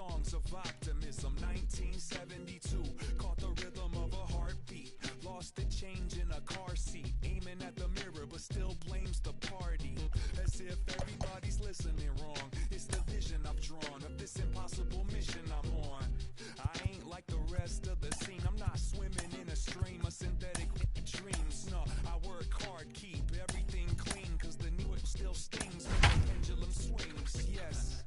songs of optimism. 1972, caught the rhythm of a heartbeat. Lost the change in a car seat, aiming at the mirror but still blames the party. As if everybody's listening wrong. It's the vision I've drawn of this impossible mission I'm on. I ain't like the rest of the scene. I'm not swimming in a stream of synthetic dreams. No, I work hard, keep everything clean, cause the new it still stings when the pendulum swings. Yes,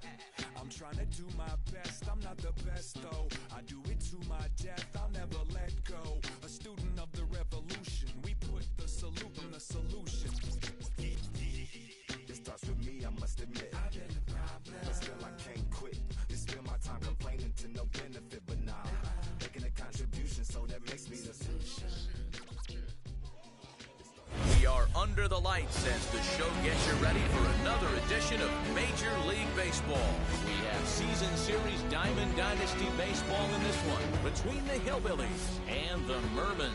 I'm trying to do my best. I'm not the best though. I do it to my death. I'll never let go. A student of the revolution. We put the salute in the solution. It starts with me, I must admit. I've been the problem, but still I can't quit. It's still my time complaining to no benefit, but now making a contribution, so that makes me the solution. We are under the lights as the show gets you ready for another edition of Major League Baseball. We have Season Series Diamond Dynasty Baseball in this one. Between the Hillbillies and the Mermen.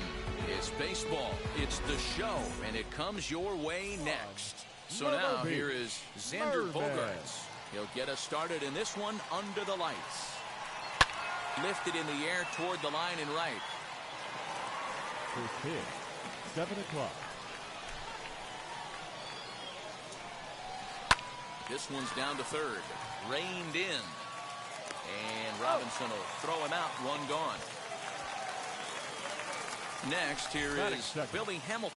It's baseball, it's the show, and it comes your way next. So now here is Xander Bogaerts. He'll get us started in this one under the lights. Lifted in the air toward the line and right. First pitch, 7 o'clock. This one's down to third. Reined in. And Robinson will throw him out. One gone. Next, here is Billy Hamilton.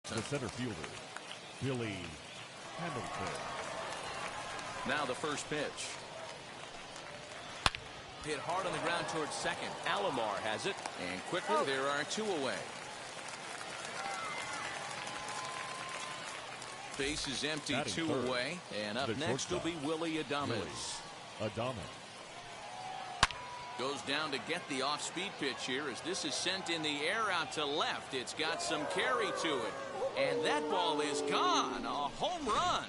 The center fielder, Billy Hamilton. Now the first pitch. Hit hard on the ground towards second. Alomar has it. And quickly, there are two away. Base is empty, two away. And up next will be Willie Adames. Goes down to get the off-speed pitch here as this is sent in the air out to left. It's got some carry to it. And that ball is gone. A home run.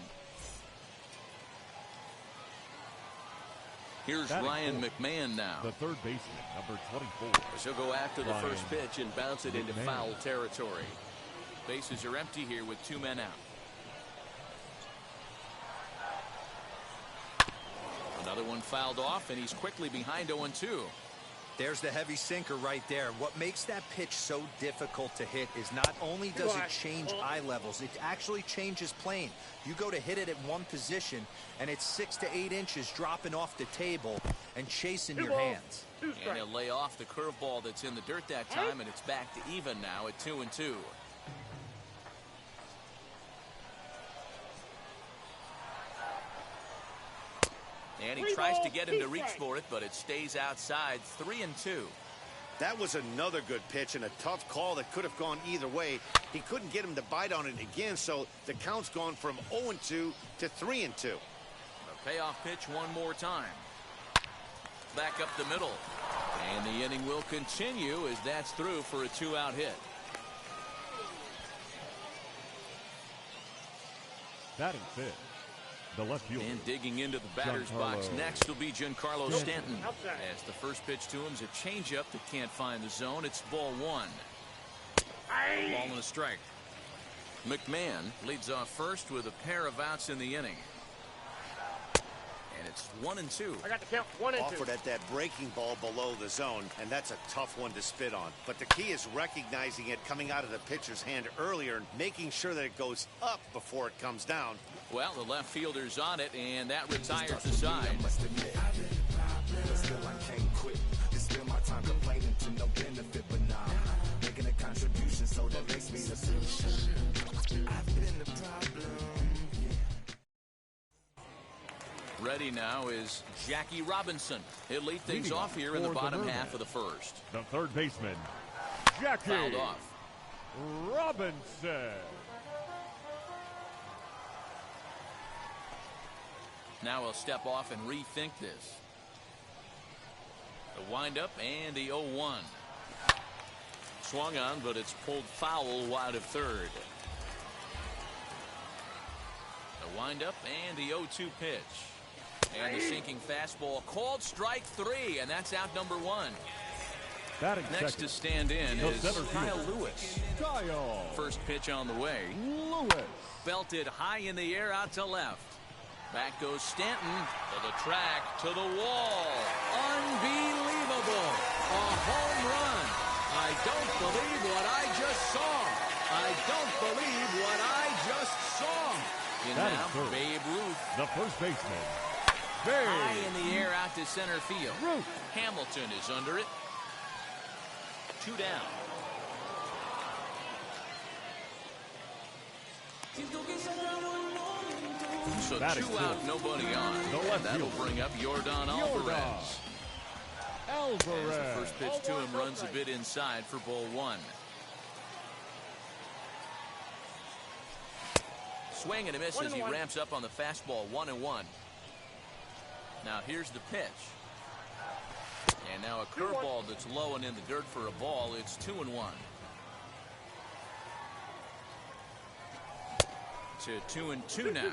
Here's Ryan McMahon now. The third baseman, number 24. She'll go after the first pitch and bounce it into foul territory. Bases are empty here with two men out. Another one fouled off, and he's quickly behind 0-2. There's the heavy sinker right there. What makes that pitch so difficult to hit is not only does it change eye levels, it actually changes plane. You go to hit it at one position, and it's 6 to 8 inches dropping off the table and chasing your hands. And he'll lay off the curveball that's in the dirt that time, and it's back to even now at 2-2. And he tries to get him to reach for it, but it stays outside. 3-2. That was another good pitch and a tough call that could have gone either way. He couldn't get him to bite on it again, so the count's gone from 0-2 to 3-2. A payoff pitch one more time. Back up the middle. And the inning will continue as that's through for a 2-out hit. Batting fifth, the left fielder. And digging into the batter's box next will be Giancarlo Stanton. As the first pitch to him is a changeup that can't find the zone. It's ball one. Ball and a strike. McMahon leads off first with a pair of outs in the inning. And it's 1-2. I got the count. 1-2. Offered at that breaking ball below the zone, and that's a tough one to spit on. But the key is recognizing it coming out of the pitcher's hand earlier and making sure that it goes up before it comes down. Well, the left fielder's on it, and that retires the side. Still I can't quit. It's still my time complaining to no benefit, but now making a contribution, so that makes me the solution. I've been the problem. Ready now is Jackie Robinson. He'll lead things off here in the bottom half of the first. The third baseman, Jackie Fouled off. Robinson. Now he'll step off and rethink this. The windup and the 0-1. Swung on, but it's pulled foul wide of third. The windup and the 0-2 pitch. And the sinking fastball called strike three, and that's out number one. Batting Next second. to stand in The is center Kyle fielder. Lewis. Kyle First pitch on the way. Lewis. Belted high in the air out to left. Back goes Stanton to the track, to the wall. Unbelievable. A home run. I don't believe what I just saw. I don't believe what I just saw. In That is now, third. Babe Ruth. The first baseman. High Babe in the air out to center field. Ruth. Hamilton is under it. 2 down. So Batting 2 out, fourth. nobody on. The And left that'll fielder. bring up Yordan Alvarez. As the Alvarez. first pitch to him runs a bit inside for ball 1. Swing and a miss as he ramps up on the fastball. 1-1. Now here's the pitch. And now a curveball that's low and in the dirt for a ball. It's 2-1. To 2-2 now.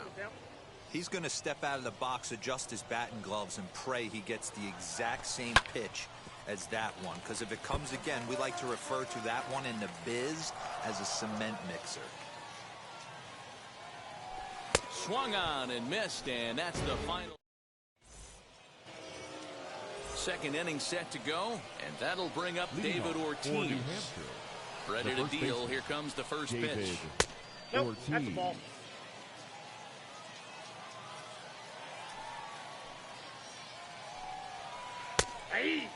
He's going to step out of the box, adjust his bat and gloves, and pray he gets the exact same pitch as that one. Because if it comes again, we like to refer to that one in the biz as a cement mixer. Swung on and missed, and that's the final. Second inning set to go, and that'll bring up Leading David off Ortiz. for New Hampshire. Ready The to first deal. baseman. Here comes the first David pitch. Ortiz. That's a ball. Hey.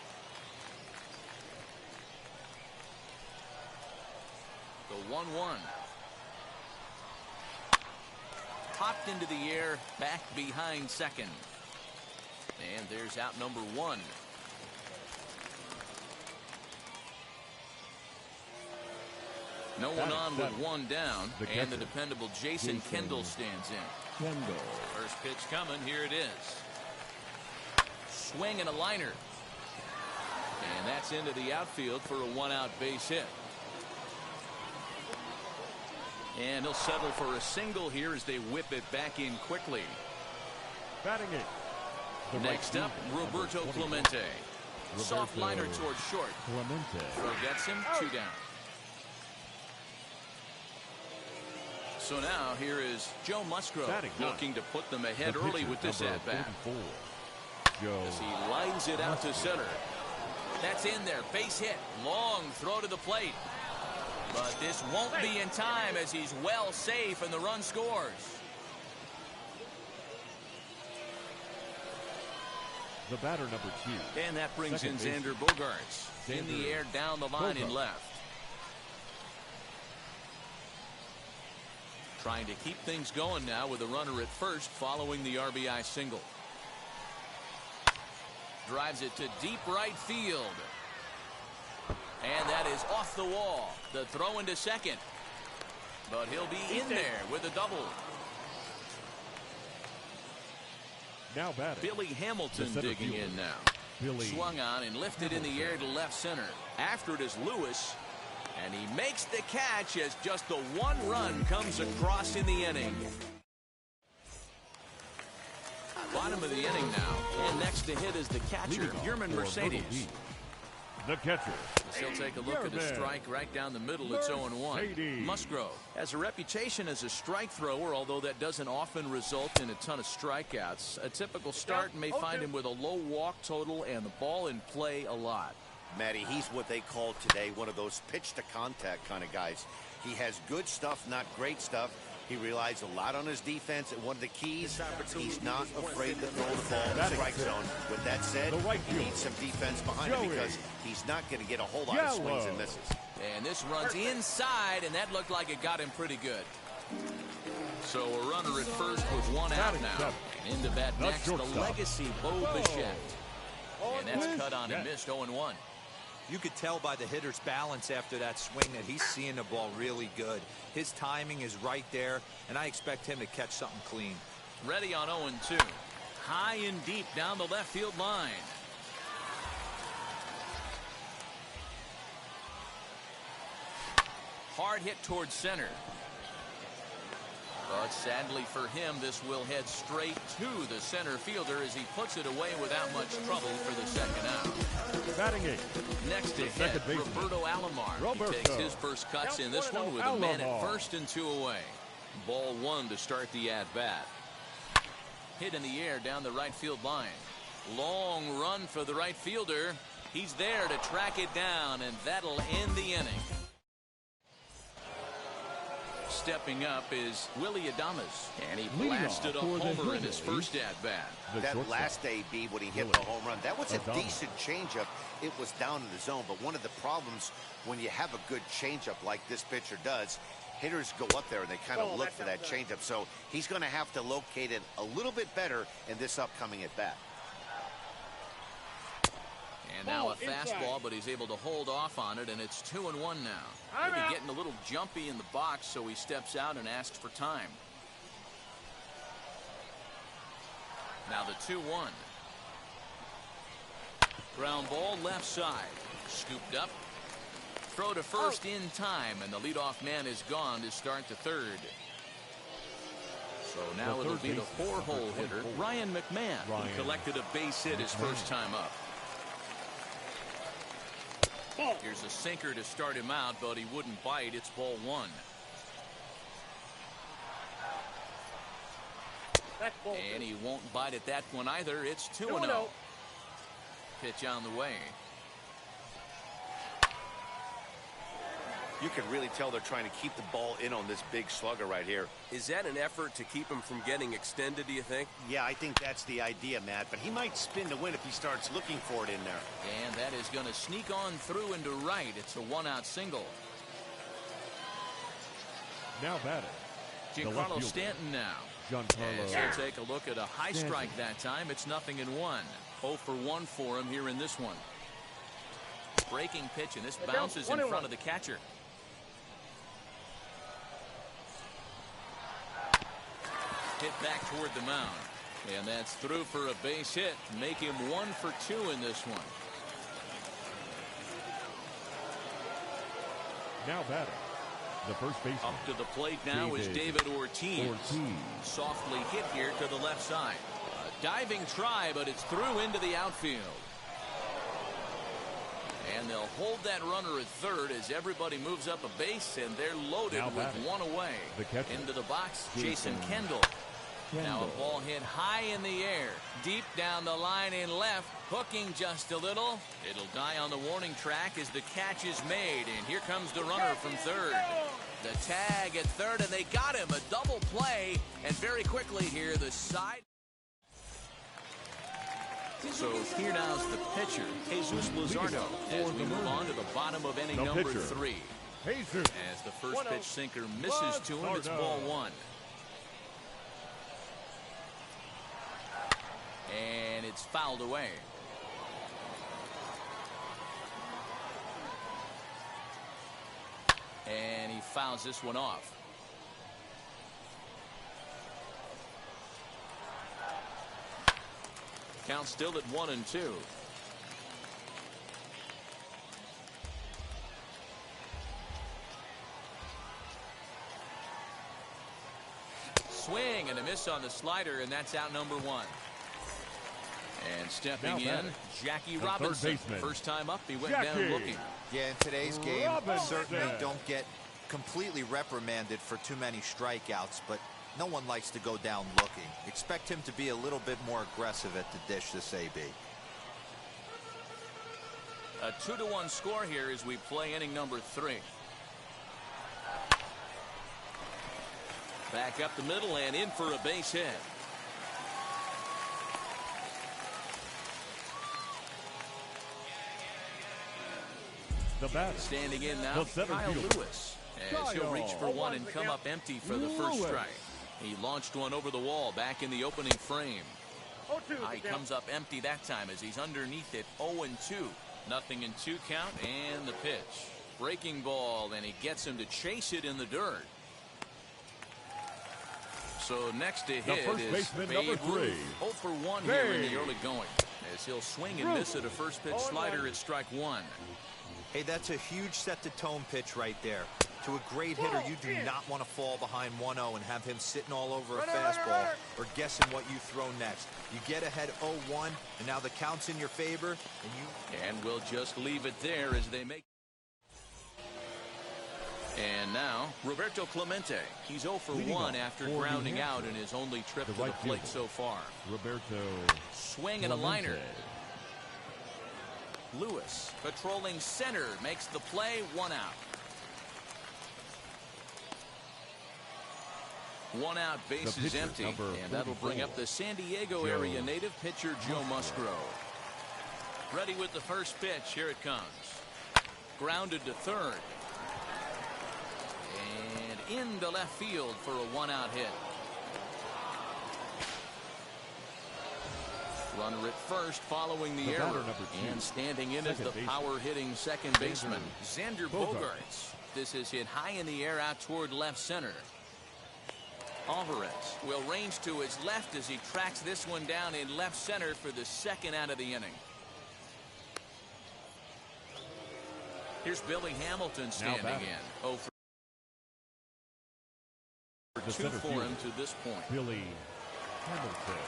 The 1-1. Popped into the air, back behind second. And there's out number 1. No one Batting on with seven. 1 down, The and the catcher. dependable Jason Jason Kendall stands in. Kendall. First pitch coming, here it is. Swing and a liner. And that's into the outfield for a 1-out base hit. And he'll settle for a single here as they whip it back in quickly. Batting it. The right Next up, fielder, Roberto number 21. Clemente. Soft Roberto liner towards short. Clemente. Throw gets him, 2 down. So now here is Joe Musgrove Batting nine. looking to put them ahead The early pitcher, with this number at-bat. 44. Joe As he lines it out to Musgrove. center. That's in there. Base hit. Long throw to the plate. But this won't be in time as he's well safe and the run scores. The batter, number 2. And that brings Second in baseman. Xander Bogaerts. In the Xander air down the line and Bogaerts. left. Trying to keep things going now with a runner at first following the RBI single. Drives it to deep right field. And that is off the wall. The throw into second. But he'll be in there with a double. Now batting. Billy Hamilton The center digging fielder. in now. Billy Swung on and lifted in the air to left center. After it is Lewis. And he makes the catch as just the 1 run comes across in the inning. Bottom of the inning now. And next to hit is the catcher, Leading off Yerman for Mercedes. Myrtle Beach. The catcher. He'll take a look at a Yerman strike right down the middle. It's 0-1. Mercedes. Musgrove has a reputation as a strike thrower, although that doesn't often result in a ton of strikeouts. A typical start may find him with a low walk total and the ball in play a lot. Matty, he's what they call today one of those pitch to contact kind of guys. He has good stuff, not great stuff. He relies a lot on his defense, and one of the keys, he's not afraid to throw the ball in the Batting strike fifth. zone. With that said, The right he fielder, needs some defense behind him Joey because he's not going to get a whole lot of swings and Gallo. misses. And this runs inside, and that looked like it got him pretty good. So a runner at first with 1 out Batting now. seventh. And into bat The next, the shortstop. legacy Bo Bichette. And that's cut on and missed 0-1. You could tell by the hitter's balance after that swing that he's seeing the ball really good. His timing is right there, and I expect him to catch something clean. Ready on 0-2. High and deep down the left field line. Hard hit towards center. But sadly for him, this will head straight to the center fielder as he puts it away without much trouble for the second out. Batting eighth. Next to hit, Roberto Alomar. He takes his first cuts in this one with a man at first and 2 away. Ball 1 to start the at-bat. Hit in the air down the right field line. Long run for the right fielder. He's there to track it down, and that'll end the inning. Stepping up is Willie Adames, and he blasted a homer in his first at-bat. That last AB when he hit the home run, that was a decent changeup. It was down in the zone, but one of the problems when you have a good changeup like this pitcher does, hitters go up there and they kind of look for that changeup. So he's going to have to locate it a little bit better in this upcoming at-bat. And now a fastball, but he's able to hold off on it, and it's 2-1 now. Maybe getting a little jumpy in the box, so he steps out and asks for time. Now the 2-1. Ground ball left side. Scooped up. Throw to first in time, and the leadoff man is gone to start the third. So now it'll be the 4-hole hitter, Ryan McMahon, who collected a base hit his first time up. Here's a sinker to start him out, but he wouldn't bite. It's ball 1. And he won't bite at that one either. It's 2-0. Pitch on the way. You can really tell they're trying to keep the ball in on this big slugger right here. Is that an effort to keep him from getting extended, do you think? Yeah, I think that's the idea, Matt. But he might spin to win if he starts looking for it in there. And that is going to sneak on through into right. It's a 1-out single. Now batting. Giancarlo Stanton now. As he'll take a look at a high strike that time. It's 0-1. 0 for 1 for him here in this one. Breaking pitch, and this bounces in front of the catcher. Hit back toward the mound, and that's through for a base hit. Make him 1 for 2 in this one. Now batting. The first baseman. Up to the plate now is David Ortiz. Softly hit here to the left side. A diving try, but it's through into the outfield. And they'll hold that runner at third as everybody moves up a base, and they're loaded with 1 away. Into the box, Jason Kendall. Now a ball hit high in the air, deep down the line in left, hooking just a little. It'll die on the warning track as the catch is made, and here comes the runner from third. The tag at third, and they got him. A double play, and very quickly here, the side. So here now's the pitcher, Jesus Luzardo, as we move on to the bottom of inning number 3. As the first pitch sinker misses to him, it's ball 1. And it's fouled away. And he fouls this one off. Count still at 1-2. Swing and a miss on the slider, and that's out number 1. And stepping in, Jackie Robinson. First time up, he went down looking. Yeah, in today's game, certainly don't get completely reprimanded for too many strikeouts, but no one likes to go down looking. Expect him to be a little bit more aggressive at the dish this AB. A 2-1 score here as we play inning number 3. Back up the middle and in for a base hit. The batter. Standing in now, Kyle Lewis, as he'll reach for one and come up empty for the first strike. He launched one over the wall back in the opening frame. He comes up empty that time as he's underneath it. 0-2. 0-2 count, and the pitch. Breaking ball, and he gets him to chase it in the dirt. So next to hit is Babe Ruth. 0 for 1 here in the early going, as he'll swing and miss at a first pitch slider at strike 1. Hey, that's a huge set-the-tone pitch right there. To a great hitter, you do not want to fall behind 1-0 and have him sitting all over a fastball or guessing what you throw next. You get ahead 0-1, and now the count's in your favor, and we'll just leave it there as they make. And now, Roberto Clemente. He's 0 for 1 after grounding out in his only trip to the plate so far. Roberto. Swing and a liner. Lewis, patrolling center, makes the play, 1 out. 1 out, base is empty, and that'll bring up the San Diego area native pitcher Joe Musgrove. Ready with the first pitch. Here it comes. Grounded to third. And into left field for a 1-out hit. Runner at first following the error. And standing in as the power-hitting second baseman, Xander Bogaerts. This is hit high in the air out toward left center. Alvarez will range to his left as he tracks this one down in left center for the second out of the inning. Here's Billy Hamilton standing in. 0 for 2 for him to this point. Billy Hamilton.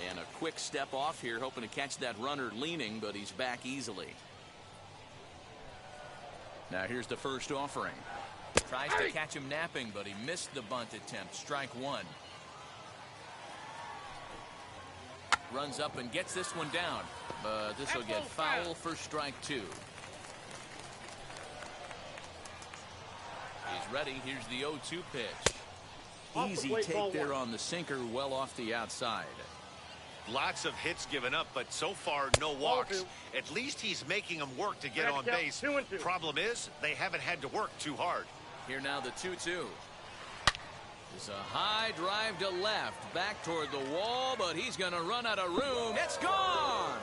And a quick step off here, hoping to catch that runner leaning, but he's back easily. Now here's the first offering. Tries to catch him napping, but he missed the bunt attempt. Strike 1. Runs up and gets this one down, but this will get foul for strike 2. He's ready. Here's the 0-2 pitch. Easy take there on the sinker, well off the outside. Lots of hits given up, but so far no walks. At least he's making them work to get on base. Problem is, they haven't had to work too hard. Here now the 2-2. It's a high drive to left, back toward the wall, but he's going to run out of room. It's gone!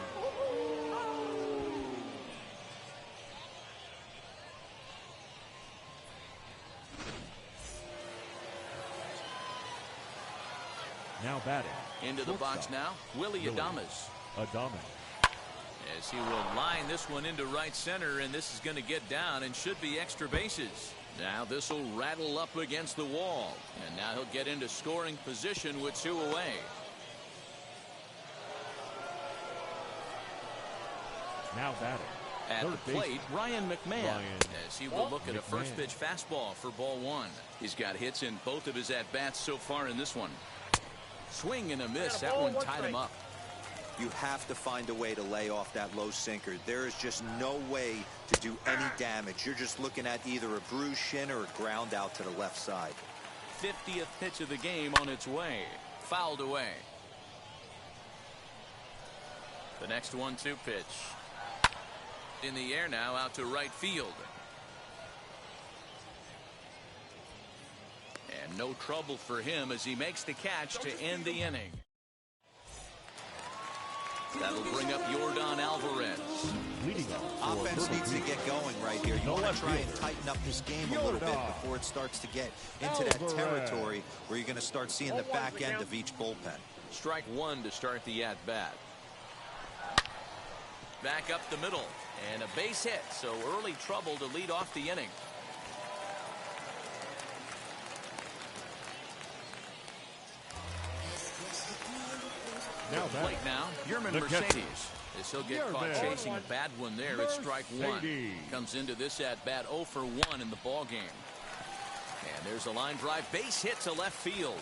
Now batting. Into the box now, Willie Adames. As he will line this one into right center, and this is going to get down and should be extra bases. Now this will rattle up against the wall, and now he'll get into scoring position with 2 away. Now batting. At the plate, Ryan McMahon, as he will look at a first pitch fastball for ball 1. He's got hits in both of his at-bats so far in this one. Swing and a miss. That one tied him up. You have to find a way to lay off that low sinker. There is just no way to do any damage. You're just looking at either a bruised shin or a ground out to the left side. 50th pitch of the game on its way. Fouled away. The next 1-2 pitch. In the air now, out to right field. And no trouble for him as he makes the catch to end the inning. That'll bring up Yordan Alvarez. Offense needs to get going right here. You want to try and tighten up this game a little bit before it starts to get into that territory where you're going to start seeing the back end of each bullpen. Strike 1 to start the at-bat. Back up the middle, and a base hit, so early trouble to lead off the inning. Now plate now, Yerman Mercedes. As he'll get caught chasing a bad one there, it's strike 1. Comes into this at-bat 0 for 1 in the ball game. And there's a line drive, base hit to left field.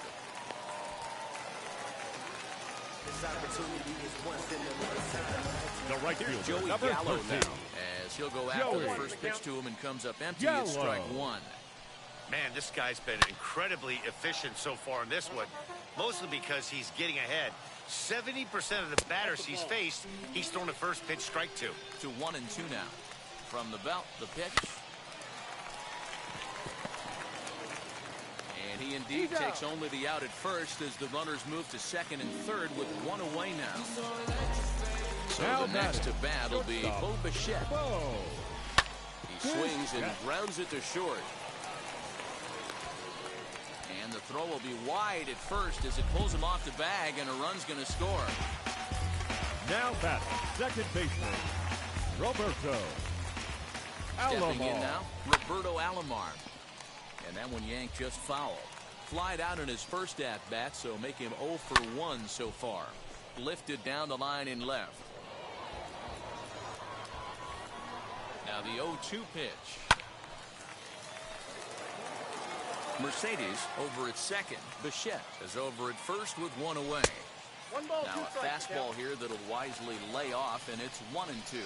This opportunity is once in a lifetime. The right Here's fielder, Joey Gallo now, as he'll go after the first pitch to him and comes up empty. It's strike 1. Man, this guy's been incredibly efficient so far in this one, mostly because he's getting ahead. 70% of the batters he's faced, he's thrown a first pitch strike 2. To 1 and 2 now. From the belt, the pitch. And he indeed takes only the out at first as the runners move to second and third with 1 away now. So now the next to bat will be Bo Bichette. He swings and grounds it to short. And the throw will be wide at first as it pulls him off the bag, and a run's going to score. Now batting, second baseman, Roberto Stepping in Alomar. now, Roberto Alomar. And that one yanked just foul. Flied out in his first at-bat, so make him 0 for 1 so far. Lifted down the line in left. Now the 0-2 pitch. Mercedes over at second. Bichette is over at first with one away. Now a fastball here that'll wisely lay off, and it's 1-2.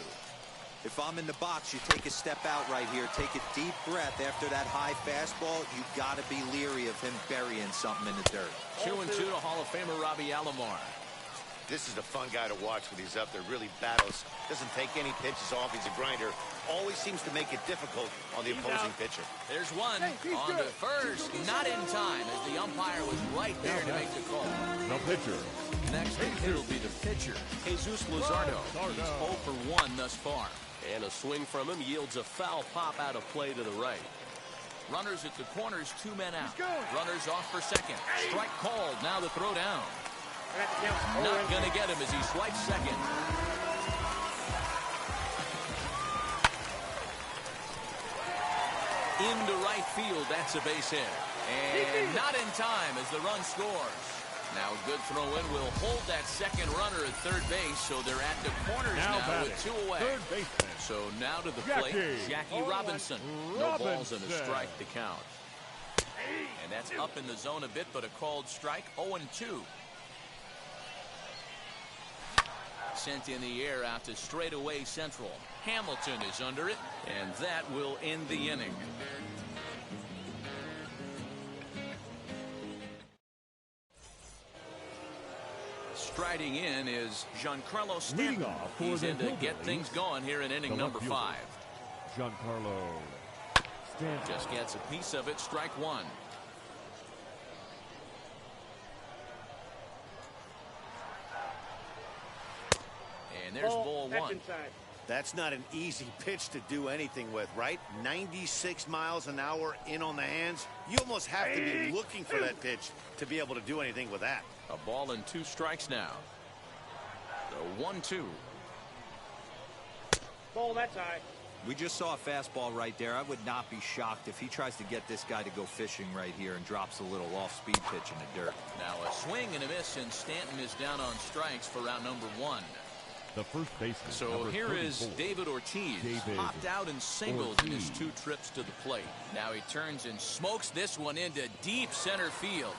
If I'm in the box, you take a step out right here. Take a deep breath after that high fastball. You got to be leery of him burying something in the dirt. 2-2 to Hall of Famer Robbie Alomar. This is a fun guy to watch when he's up there. Really battles. Doesn't take any pitches off. He's a grinder. Always seems to make it difficult on the opposing pitcher. There's one on to first. Not in time, as the umpire was right there to make the call. The pitcher. Next it'll be the pitcher, Jesus Luzardo. He's 0 for 1 thus far. And a swing from him yields a foul pop out of play to the right. Runners at the corners, 2 men out. Runners off for second. Strike called. Now the throw down. Not going to get him as he swipes second. Into right field. That's a base hit. And not in time as the run scores. Now a good throw in will hold that second runner at third base, so they're at the corners now with 2 away. Third baseman. So now to the plate, Jackie Robinson. No balls and a strike to count. And that's up in the zone a bit, but a called strike. 0-2. Sent in the air out to straightaway central. Hamilton is under it, and that will end the inning. Striding in is Giancarlo Stanton. He's in to get things going here in inning number 5. Giancarlo Stanton just gets a piece of it. Strike 1. And there's ball 1. That's not an easy pitch to do anything with, right? 96 miles an hour in on the hands. You almost have to be looking for that pitch to be able to do anything with that. A ball and 2 strikes now. The 1-2. Ball, that's high. We just saw a fastball right there. I would not be shocked if he tries to get this guy to go fishing right here and drops a little off-speed pitch in the dirt. Now a swing and a miss, and Stanton is down on strikes for out number 1. The first baseman. So here is David Ortiz. Popped out and singled in his 2 trips to the plate. Now he turns and smokes this one into deep center field.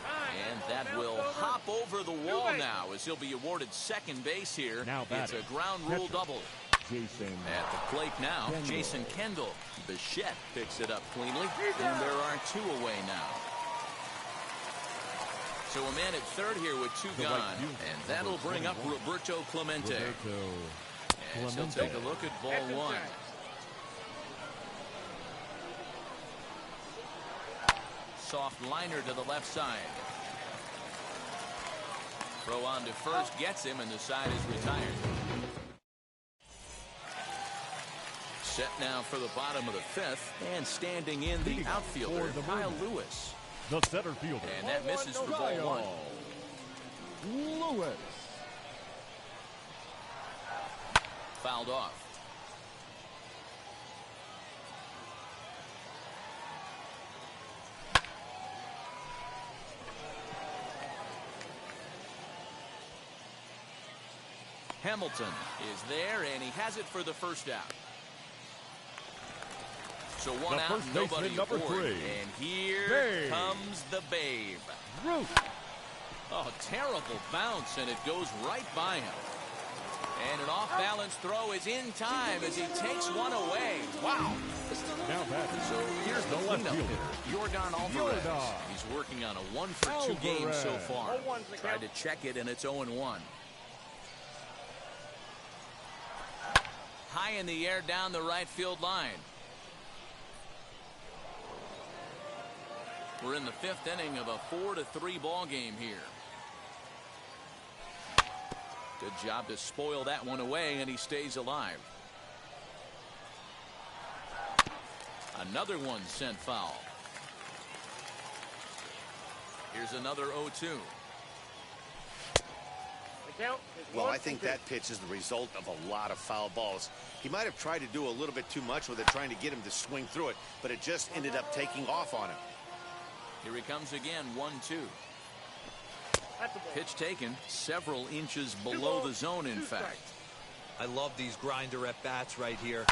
And that will hop over the wall now as he'll be awarded second base here. It's a ground rule double. At the plate now, Jason Kendall. Bichette picks it up cleanly, and there are 2 away now. So a man at third here with 2 gone, and that'll bring up Roberto Clemente. And he'll take a look at ball 1. Soft liner to the left side. Throw on to first gets him, and the side is retired. Set now for the bottom of the 5th, and standing in the outfielder, Kyle Lewis. The center fielder. And that misses for ball 1. Lewis. Fouled off. Hamilton is there, and he has it for the first out. So 1 out, nobody aboard. 3. And here comes the Babe. Oh, terrible bounce, and it goes right by him. And an off-balance throw is in time as he takes one away. Wow. So here's the cleanup hitter, Yordan Alvarez. He's working on a 1-for-2 game so far. Tried to check it, and it's 0-1. High in the air down the right field line. We're in the 5th inning of a 4-3 ball game here. Good job to spoil that one away, and he stays alive. Another one sent foul. Here's another 0-2. Well, I think that pitch is the result of a lot of foul balls. He might have tried to do a little bit too much with it, trying to get him to swing through it, but it just ended up taking off on him. Here he comes again, 1-2. Pitch taken several inches below the zone, in fact. I love these grinder at bats right here.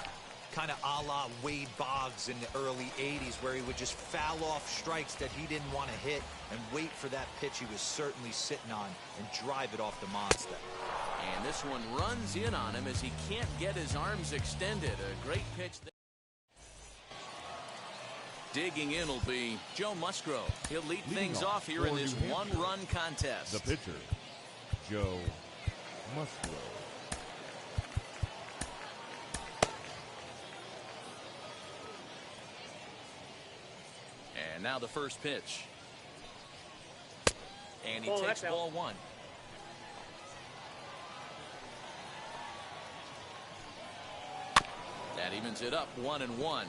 Kind of a la Wade Boggs in the early 80s, where he would just foul off strikes that he didn't want to hit and wait for that pitch he was certainly sitting on and drive it off the monster. And this one runs in on him as he can't get his arms extended. A great pitch there. Digging in will be Joe Musgrove. He'll lead things off here in this one-run contest. The pitcher, Joe Musgrove. And now the first pitch. And he takes ball one. That evens it up, 1-1.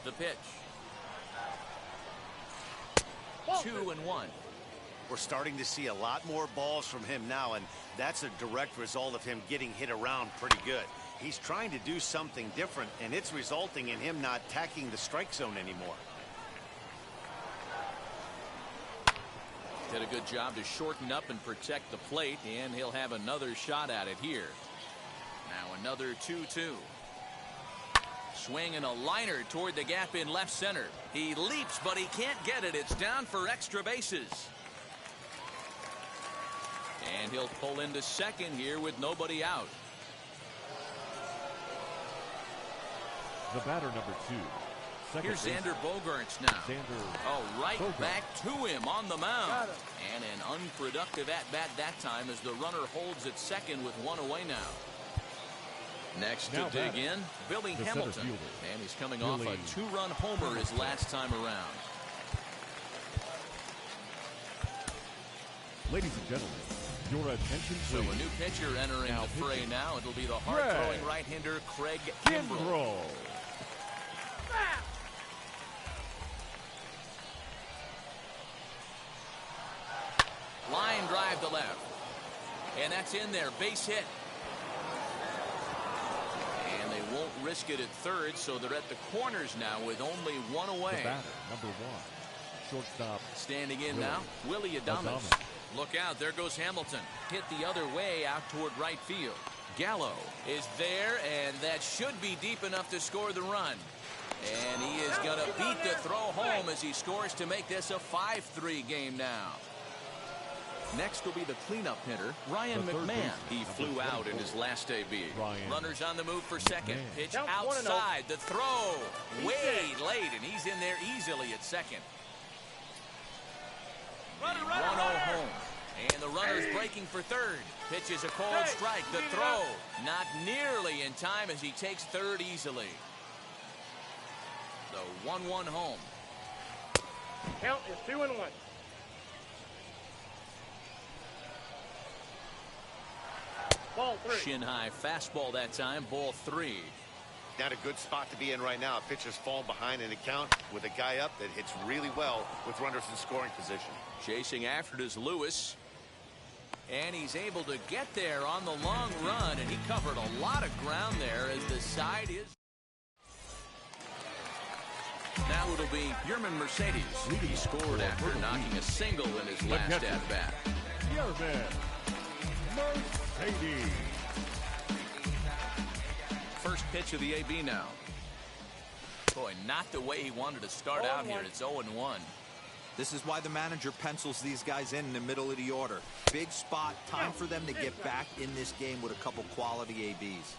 The pitch. 2-1. We're starting to see a lot more balls from him now, and that's a direct result of him getting hit around pretty good. He's trying to do something different, and it's resulting in him not attacking the strike zone anymore. Did a good job to shorten up and protect the plate, and he'll have another shot at it here. Now another 2-2. Swing and a liner toward the gap in left center. He leaps, but he can't get it. It's down for extra bases. And he'll pull into second here with nobody out. The batter, number 2. Here's Xander Bogaerts now. Right back to him on the mound. And an unproductive at-bat that time as the runner holds at second with one away now. Next to dig in, Billy Hamilton. And he's coming off a 2-run homer his last time around. Ladies and gentlemen, your attention please. So a new pitcher entering the fray now. It'll be the hard-throwing right-hander Craig Kimbrell. Line drive to left. And that's in there. Base hit. And they won't risk it at third, so they're at the corners now with only one away. The batter, number 1. Shortstop. Standing in now, Willie Adames. Look out, there goes Hamilton. Hit the other way out toward right field. Gallo is there, and that should be deep enough to score the run. And he is going to beat the throw home as he scores to make this a 5-3 game now. Next will be the cleanup hitter, Ryan McMahon. He flew out in his last AB. Runners on the move for second. Pitch outside. The throw way late, and he's in there easily at second. 1-0 home. And the runner's breaking for third. Pitch is a cold strike. The throw not nearly in time as he takes third easily. The 1-1 home. Count is 2-1. Ball 3. Shin high fastball that time. Ball 3. Not a good spot to be in right now. Pitchers fall behind in the count with a guy up that hits really well with runners in scoring position. Chasing after it is Lewis. And he's able to get there on the long run, and he covered a lot of ground there as the side is. Now it'll be Yerman Mercedes. He scored after knocking a single in his last at-bat. Yerman Mercedes. First pitch of the AB now. Boy, not the way he wanted to start out here. It's 0-1. This is why the manager pencils these guys in the middle of the order. Big spot, time for them to get back in this game with a couple quality ABs.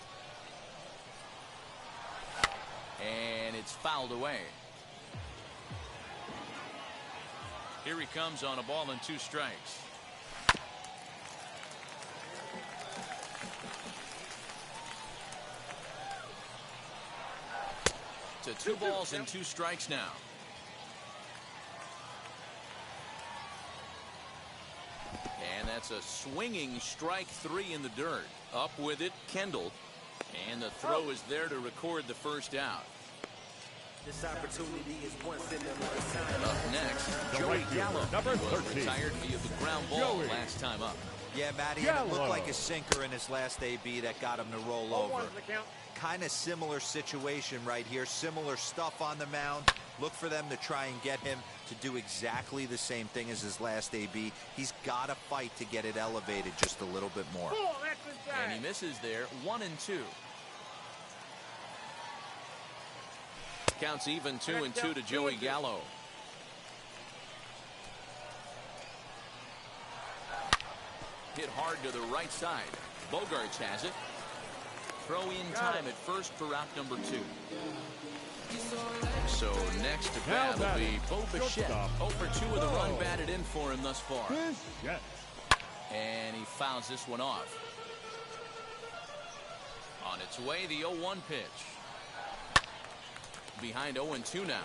And it's fouled away. Here he comes on a ball and 2 strikes. To 2 balls and 2 strikes now. And that's a swinging strike 3 in the dirt. Up with it, Kendall. And the throw is there to record the first out. This opportunity is once in a lifetime. And up next, The Joey right fielder, Gallo number was 13. retired via the ground ball Joey. last time up. Yeah, Matty, and it looked Gallo. like a sinker in his last AB that got him to roll Ball over. one's the count. Kind of similar situation right here. Similar stuff on the mound. Look for them to try and get him to do exactly the same thing as his last AB. He's got to fight to get it elevated just a little bit more. Ball, that's inside. And he misses there, 1-2. Counts even 2-2 to Joey Gallo. Hit hard to the right side. Bogarts has it. Throw in time at first for route number 2. So next to bat will be Bo Bichette. 0 for 2 with a run batted in for him thus far. Yes. And he fouls this one off. On its way, the 0-1 pitch. Behind 0-2 now.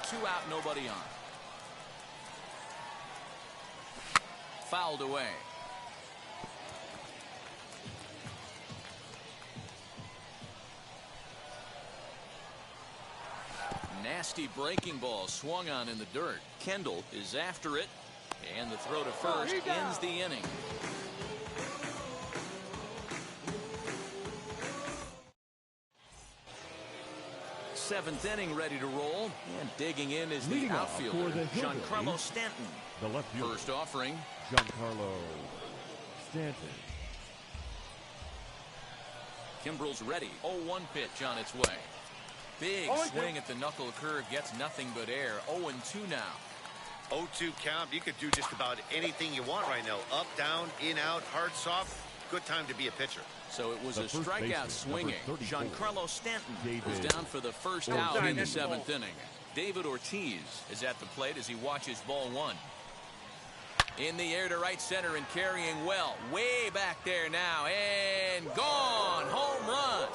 2 out, nobody on. Fouled away. Nasty breaking ball swung on in the dirt. Kendall is after it. And the throw to first ends the inning. Seventh inning ready to roll. And digging in is the Leading off outfielder, for the Hillbillies, Giancarlo Stanton. The left fielder, First offering. Giancarlo Stanton. Kimbrel's ready. 0-1 pitch on its way. Big swing at the knuckle curve. Gets nothing but air. 0-2 now. 0-2 count. You could do just about anything you want right now. Up, down, in, out, hard, soft. Good time to be a pitcher. So it was The a first strikeout baseman, swinging. number 34, Giancarlo Stanton David was down for the first out in the 7th inning. David Ortiz is at the plate as he watches ball 1. In the air to right center and carrying well. Way back there now. And gone. Home run.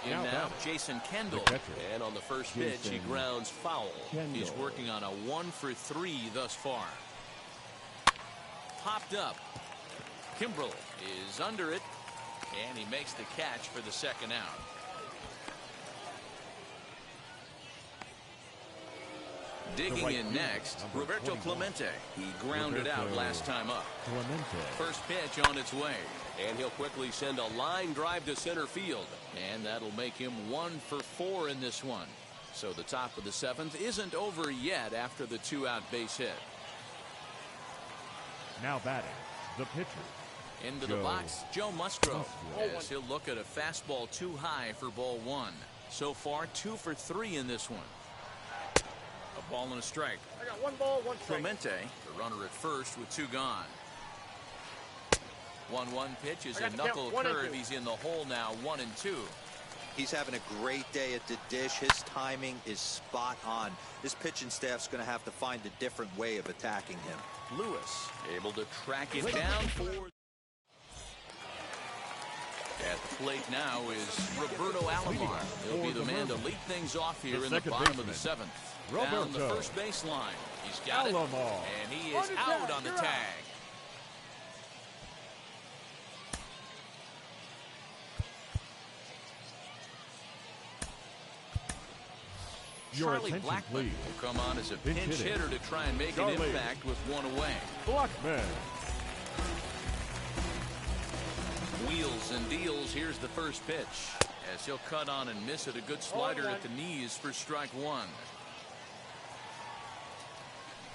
In now, Jason Kendall. And on the first pitch, he grounds foul. Kendall. He's working on a 1 for 3 thus far. Popped up. Kimbrel is under it. And he makes the catch for the second out. Digging right in fielder, next, number Roberto 21. Clemente. He grounded out Roberto last time up. Clemente. First pitch on its way. And he'll quickly send a line drive to center field. And that'll make him 1 for 4 in this one. So the top of the 7th isn't over yet after the 2-out base hit. Now batting, the pitcher. Into the box, Joe Musgrove. As he'll look at a fastball too high for ball 1. So far, 2 for 3 in this one. A ball and a strike. I got 1 ball, 1 strike. Clemente, the runner at first with 2 gone. 1-1 pitch is a knuckle curve. He's in the hole now, 1-2. He's having a great day at the dish. His timing is spot on. This pitching staff's going to have to find a different way of attacking him. Lewis able to track it down for. At the plate now is Roberto Alomar. He'll be the man to lead things off here in the bottom of the 7th. Down the first baseline. He's got it. And he is out on the tag. Charlie Blackman will come on as a pinch hitter to try and make an impact with 1 away. Blackman. Wheels and deals. Here's the first pitch as he'll cut on and miss it. A good slider at the knees for strike 1.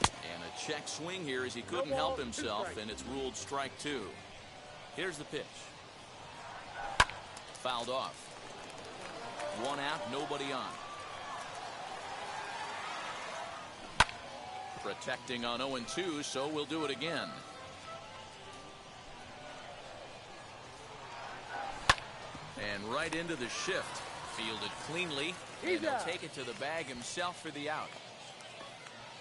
And a check swing here as he couldn't help himself, and it's ruled strike 2. Here's the pitch. Fouled off. 1 out, nobody on. Protecting on 0-2, so we'll do it again. And right into the shift. Fielded cleanly. And he'll take it to the bag himself for the out.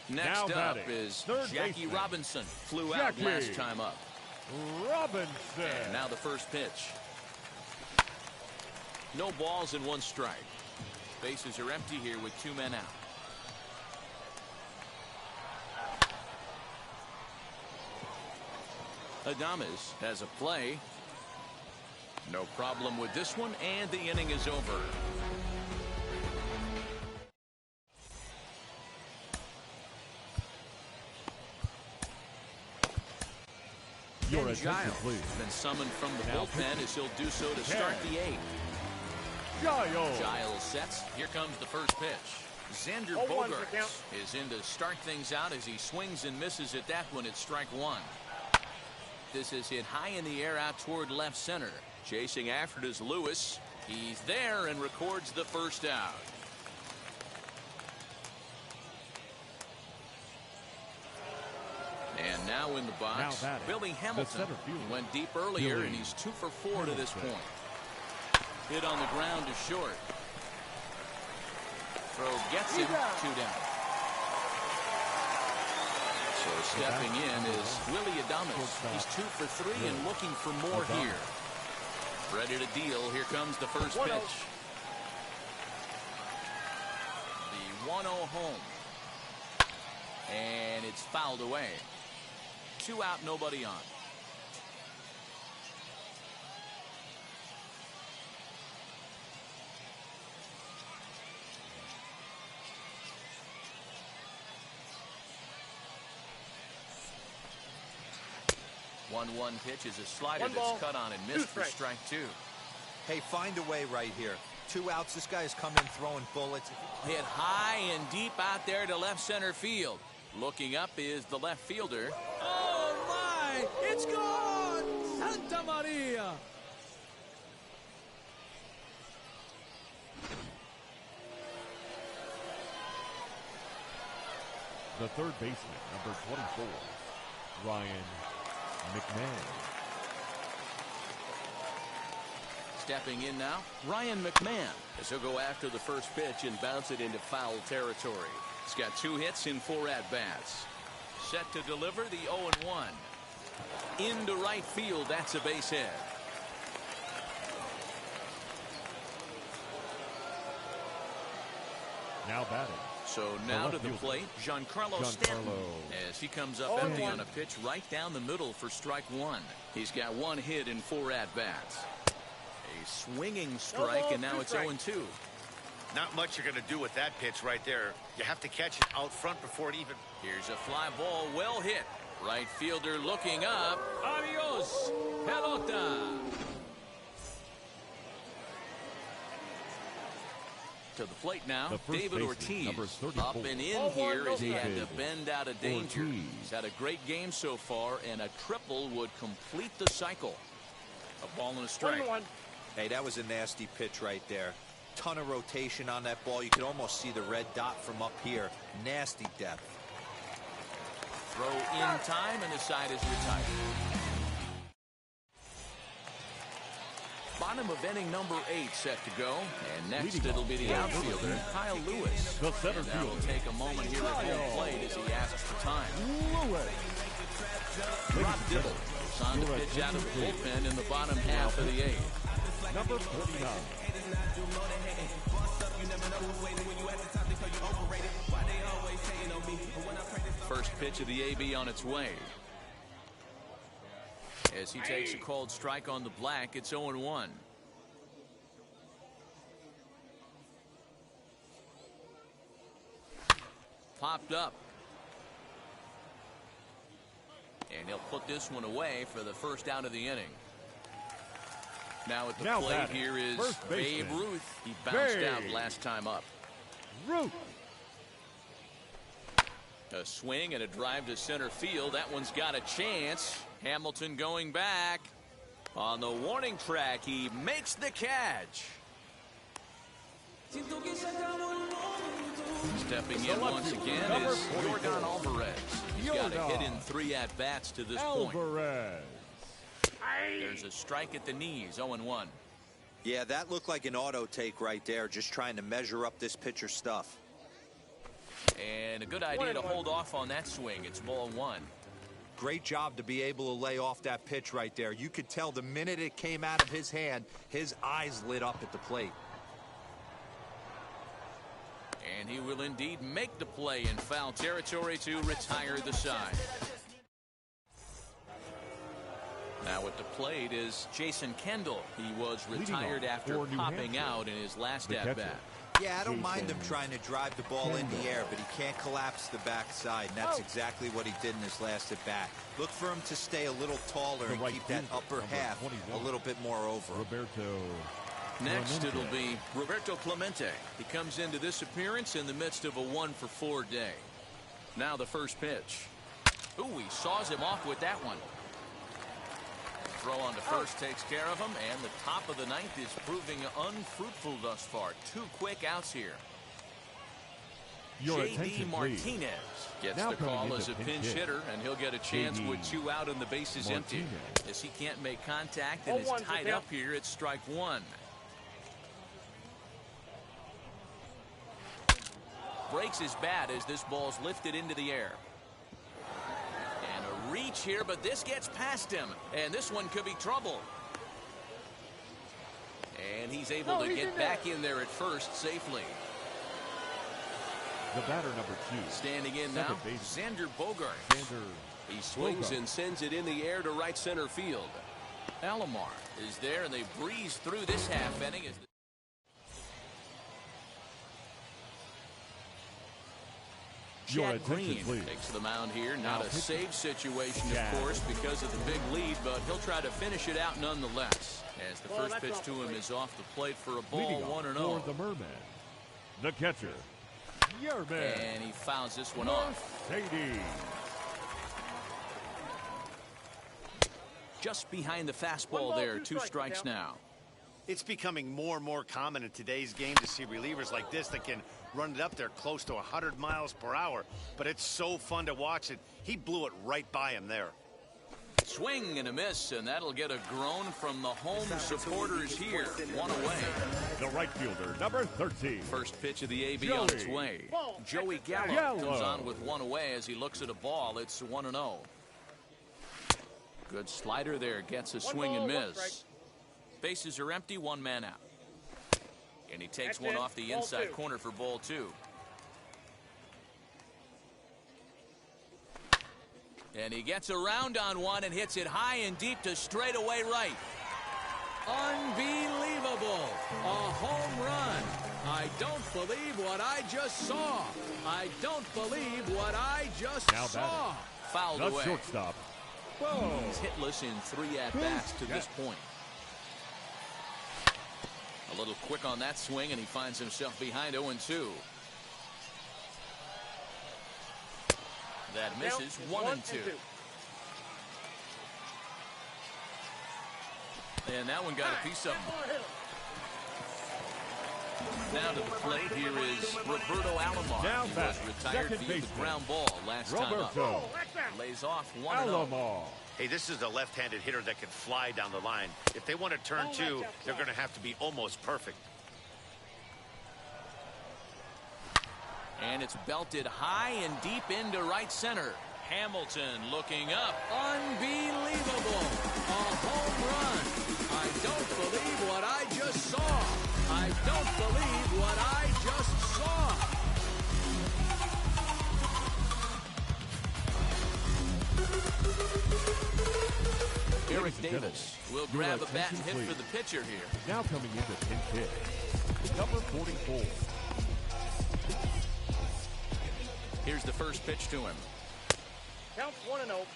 Next up is Jackie Robinson. Flew out last time up. Robinson. And now the first pitch. No balls and 1 strike. Bases are empty here with 2 men out. Adames has a play. No problem with this one, and the inning is over. Your And attention, Giles please. has been summoned from the Now bullpen as he'll do so to start the eighth. Giles. Giles sets. Here comes the first pitch. Xander 0-1 for Bogaerts count. is in to start things out as he swings and misses at that one. It's strike one. This is hit high in the air out toward left center. Chasing after it is Lewis. He's there and records the first out. And now in the box, Now batting, Billy the Hamilton. center fielder, He went deep earlier, Billy and he's 2 for 4 to this Hamilton. point. Hit on the ground to short. Throw gets him, 2 down. So stepping in is Willie Adames. He's 2 for 3 and looking for more here. Ready to deal. Here comes the first pitch. The 1-0 home. And it's fouled away. 2 out, nobody on. One pitch is a slider that's cut on and missed for strike 2. Hey, find a way right here. 2 outs. This guy is coming throwing bullets. Hit high and deep out there to left center field. Looking up is the left fielder. Oh my! It's gone! Santa Maria! The third baseman, number 24, Ryan McMahon. Stepping in now, Ryan McMahon, as he'll go after the first pitch and bounce it into foul territory. He's got 2 hits in 4 at-bats. Set to deliver the 0-1. Into right field, that's a base hit. Now batting. So now to left the fielder, plate, Giancarlo Stanton, Giancarlo as he comes up empty on a pitch right down the middle for strike 1. He's got 1 hit in 4 at-bats. A swinging strike, and now it's 0-2. Not much you're going to do with that pitch right there. You have to catch it out front before it even... Here's a fly ball, well hit. Right fielder looking up. Adios, pelota. To the plate now, The first David baseman, Ortiz, number 34. up and in here as he had to David bend out of danger. Ortiz. He's had a great game so far, and a triple would complete the cycle. A ball and a strike. 1-1. Hey, that was a nasty pitch right there. Ton of rotation on that ball. You could almost see the red dot from up here. Nasty depth. Throw in time, and the side is retired. Bottom of inning number 8 set to go. And next Leading it'll be the off, outfielder, Kyle Lewis. The center And that'll fielder, take a moment here at home plate as he asks for time. Lewis. Rob Dibble is on to pitch out of the bullpen in the bottom half of the 8th. Number 49. First pitch of the AB on its way. As he takes a called strike on the black, it's 0-1. Popped up. And he'll put this one away for the first out of the inning. Now at the plate batting, here is first Babe baseman, Ruth. He bounced Babe out last time up. Ruth. A swing and a drive to center field. That one's got a chance. Hamilton going back. On the warning track, he makes the catch. Stepping in once again number is 44. Yordan Alvarez. He's got a hit in 3 at-bats to this point. Alvarez. There's a strike at the knees, 0-1. Yeah, that looked like an auto take right there, just trying to measure up this pitcher's stuff. And a good idea to hold off on that swing. It's ball 1. Great job to be able to lay off that pitch right there. You could tell the minute it came out of his hand, his eyes lit up at the plate. And he will indeed make the play in foul territory to retire the side. Now at the plate is Jason Kendall. He was retired after popping out in his last at-bat. Yeah, I don't mind him trying to drive the ball in the air, but he can't collapse the backside, and that's exactly what he did in his last at-bat. Look for him to stay a little taller and keep that upper half a little bit more over. Next, it'll be Roberto Clemente. He comes into this appearance in the midst of a 1-for-4 day. Now the first pitch. Ooh, he saws him off with that one. Throw on to first takes care of him, and the top of the ninth is proving unfruitful thus far. 2 quick outs here. J.D. Martinez gets the call as a pinch hitter, and he'll get a chance with 2 out and the bases empty. As he can't make contact and is tied up here, it's strike 1. Breaks his bat as this ball's lifted into the air. And a reach here, but this gets past him, and this one could be trouble. And he's able to get back in there at first safely. The batter, number 2. Standing in now, Xander Bogaerts. He swings and sends it in the air to right center field. Alomar is there, and they breeze through this half inning. Chad Green takes the mound here. Not a save situation, of course, because of the big lead, but he'll try to finish it out nonetheless. As the first pitch to him is off the plate for a ball, 1-0. For the Merman, the catcher, Yerman. And he fouls this one off. Just behind the fastball there, 2 strikes now. It's becoming more and more common in today's game to see relievers like this that can run it up there close to 100 miles per hour. But it's so fun to watch it. He blew it right by him there. Swing and a miss, and that'll get a groan from the home supporters here. 1 away. The right fielder, number 13. First pitch of the AB on its way. Joey Gallo comes on with 1 away as he looks at a ball. It's 1-0. Good slider there, gets a swing and miss. Bases are empty, 1 man out. And he takes one off the inside corner for ball 2. And he gets around on one and hits it high and deep to straightaway right. Unbelievable. A home run. I don't believe what I just saw. I don't believe what I just saw. Fouled away. Shortstop. He's hitless in 3 at-bats to this point. A little quick on that swing, and he finds himself behind 0-2. That misses. 1-2. And that one got a piece of him. Now to the plate, here is Roberto Alomar. Now he was retired via the ground ball last time up. Lays off 1-0. Hey, this is a left-handed hitter that can fly down the line. If they want to turn 2, they're going to have to be almost perfect. And it's belted high and deep into right center. Hamilton looking up. Unbelievable. A home run. I don't believe what I just saw. I don't believe what I just saw. Eric Davis will grab a bat and hit for the pitcher here. Now coming into pinch hit, number 44. Here's the first pitch to him. Counts 1-0.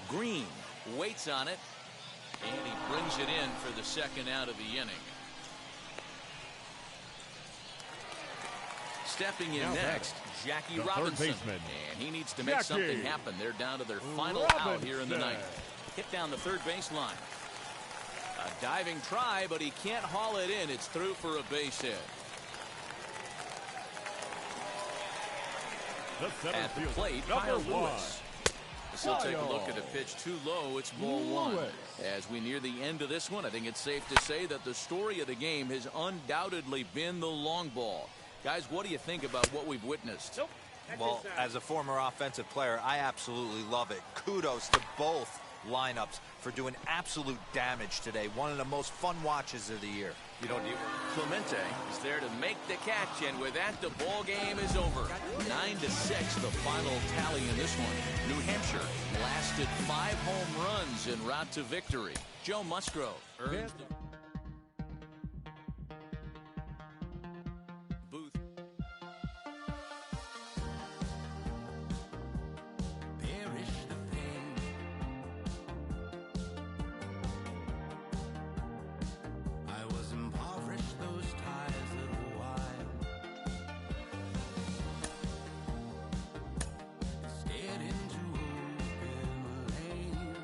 Green waits on it, and he brings it in for the second out of the inning. Stepping in next, Jackie Robinson, and he needs to make something happen. They're down to their final out here in the ninth. Hit down the third baseline. A diving try, but he can't haul it in. It's through for a base hit. At the plate, Kyle Lewis. So take a look at a pitch too low. It's ball 1. As we near the end of this one, I think it's safe to say that the story of the game has undoubtedly been the long ball. Guys, what do you think about what we've witnessed? Well, as a former offensive player, I absolutely love it. Kudos to both lineups for doing absolute damage today. One of the most fun watches of the year. You don't need Clemente is there to make the catch, and with that, the ball game is over. 9-6, the final tally in this one. New Hampshire lasted 5 home runs en route to victory. Joe Musgrove earns the booth. Perish the pain. I was impoverished those ties little while. Stared into open lane.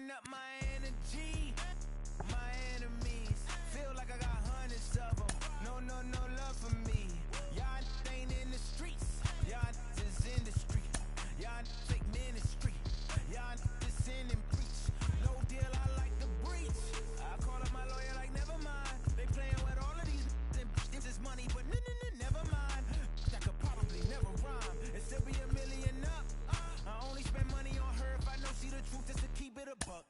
Keeping up my energy. My enemies feel like I got hundreds of them. No love for me. Y'all ain't in the streets. Y'all is in the street. Y'all take ministry. Y'all just sin and preach. No deal, I like the breach. I call up my lawyer like, never mind. They playing with all of these and this is money, but never mind. That could probably never rhyme and still be a million up. I only spend money on her if I know she the truth, just to keep it a buck.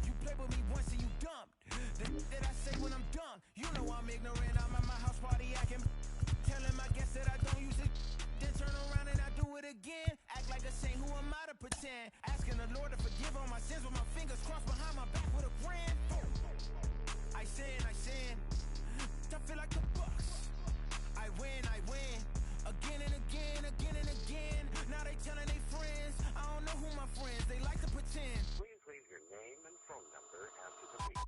You play with me once and you dumped. The that I say when I'm done, you know I'm ignorant. I'm at my house party acting, telling my guests that I don't use it. Then turn around and I do it again. Act like a saint, who am I to pretend? Asking the Lord to forgive all my sins with my fingers crossed behind my back with a grand. I sin. I feel like the Bucks. I win. Again and again. Now they telling their friends. I don't know who my friends, they like to pretend. Please leave your name and phone number after the beep.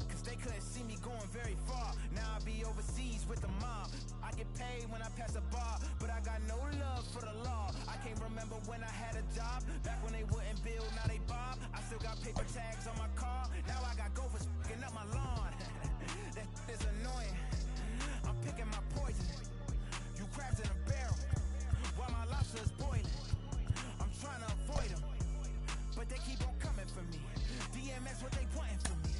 Cause they couldn't see me going very far. Now I be overseas with the mob. I get paid when I pass a bar, but I got no love for the law. I can't remember when I had a job. Back when they wouldn't build, now they bob. I still got paper tags on my car. Now I got gophers f***ing up my lawn. That is annoying. I'm picking my poison. You crabs in a barrel while my lobster is boiling. I'm trying to avoid them, but they keep on coming for me. DMX, what they wanting from me.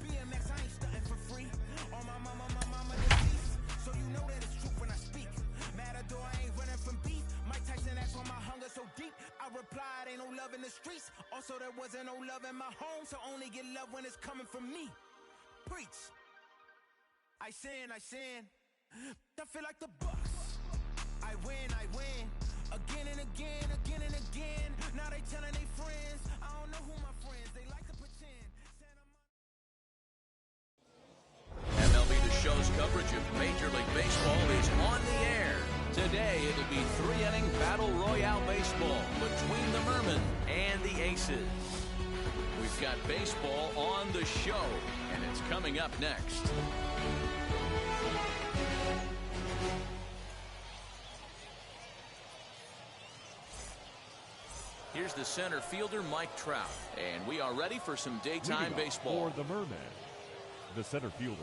BMX, I ain't stunting for free. On my mama deceased, so you know that it's true when I speak. Matador, I ain't running from beef. Mike Tyson asked why my hunger so deep. I replied, ain't no love in the streets. Also, there wasn't no love in my home, so only get love when it's coming from me. Preach. I sin. I feel like the Bucks. I win. Again and again. Now they telling their friends. I don't know who my friends, they like to pretend. MLB The Show's coverage of Major League Baseball is on the air. Today, it'll be 3-inning Battle Royale baseball between the Mermen and the Aces. We've got baseball on the show, and it's coming up next. Here's the center fielder, Mike Trout, and we are ready for some daytime baseball. For the Mermen, the center fielder,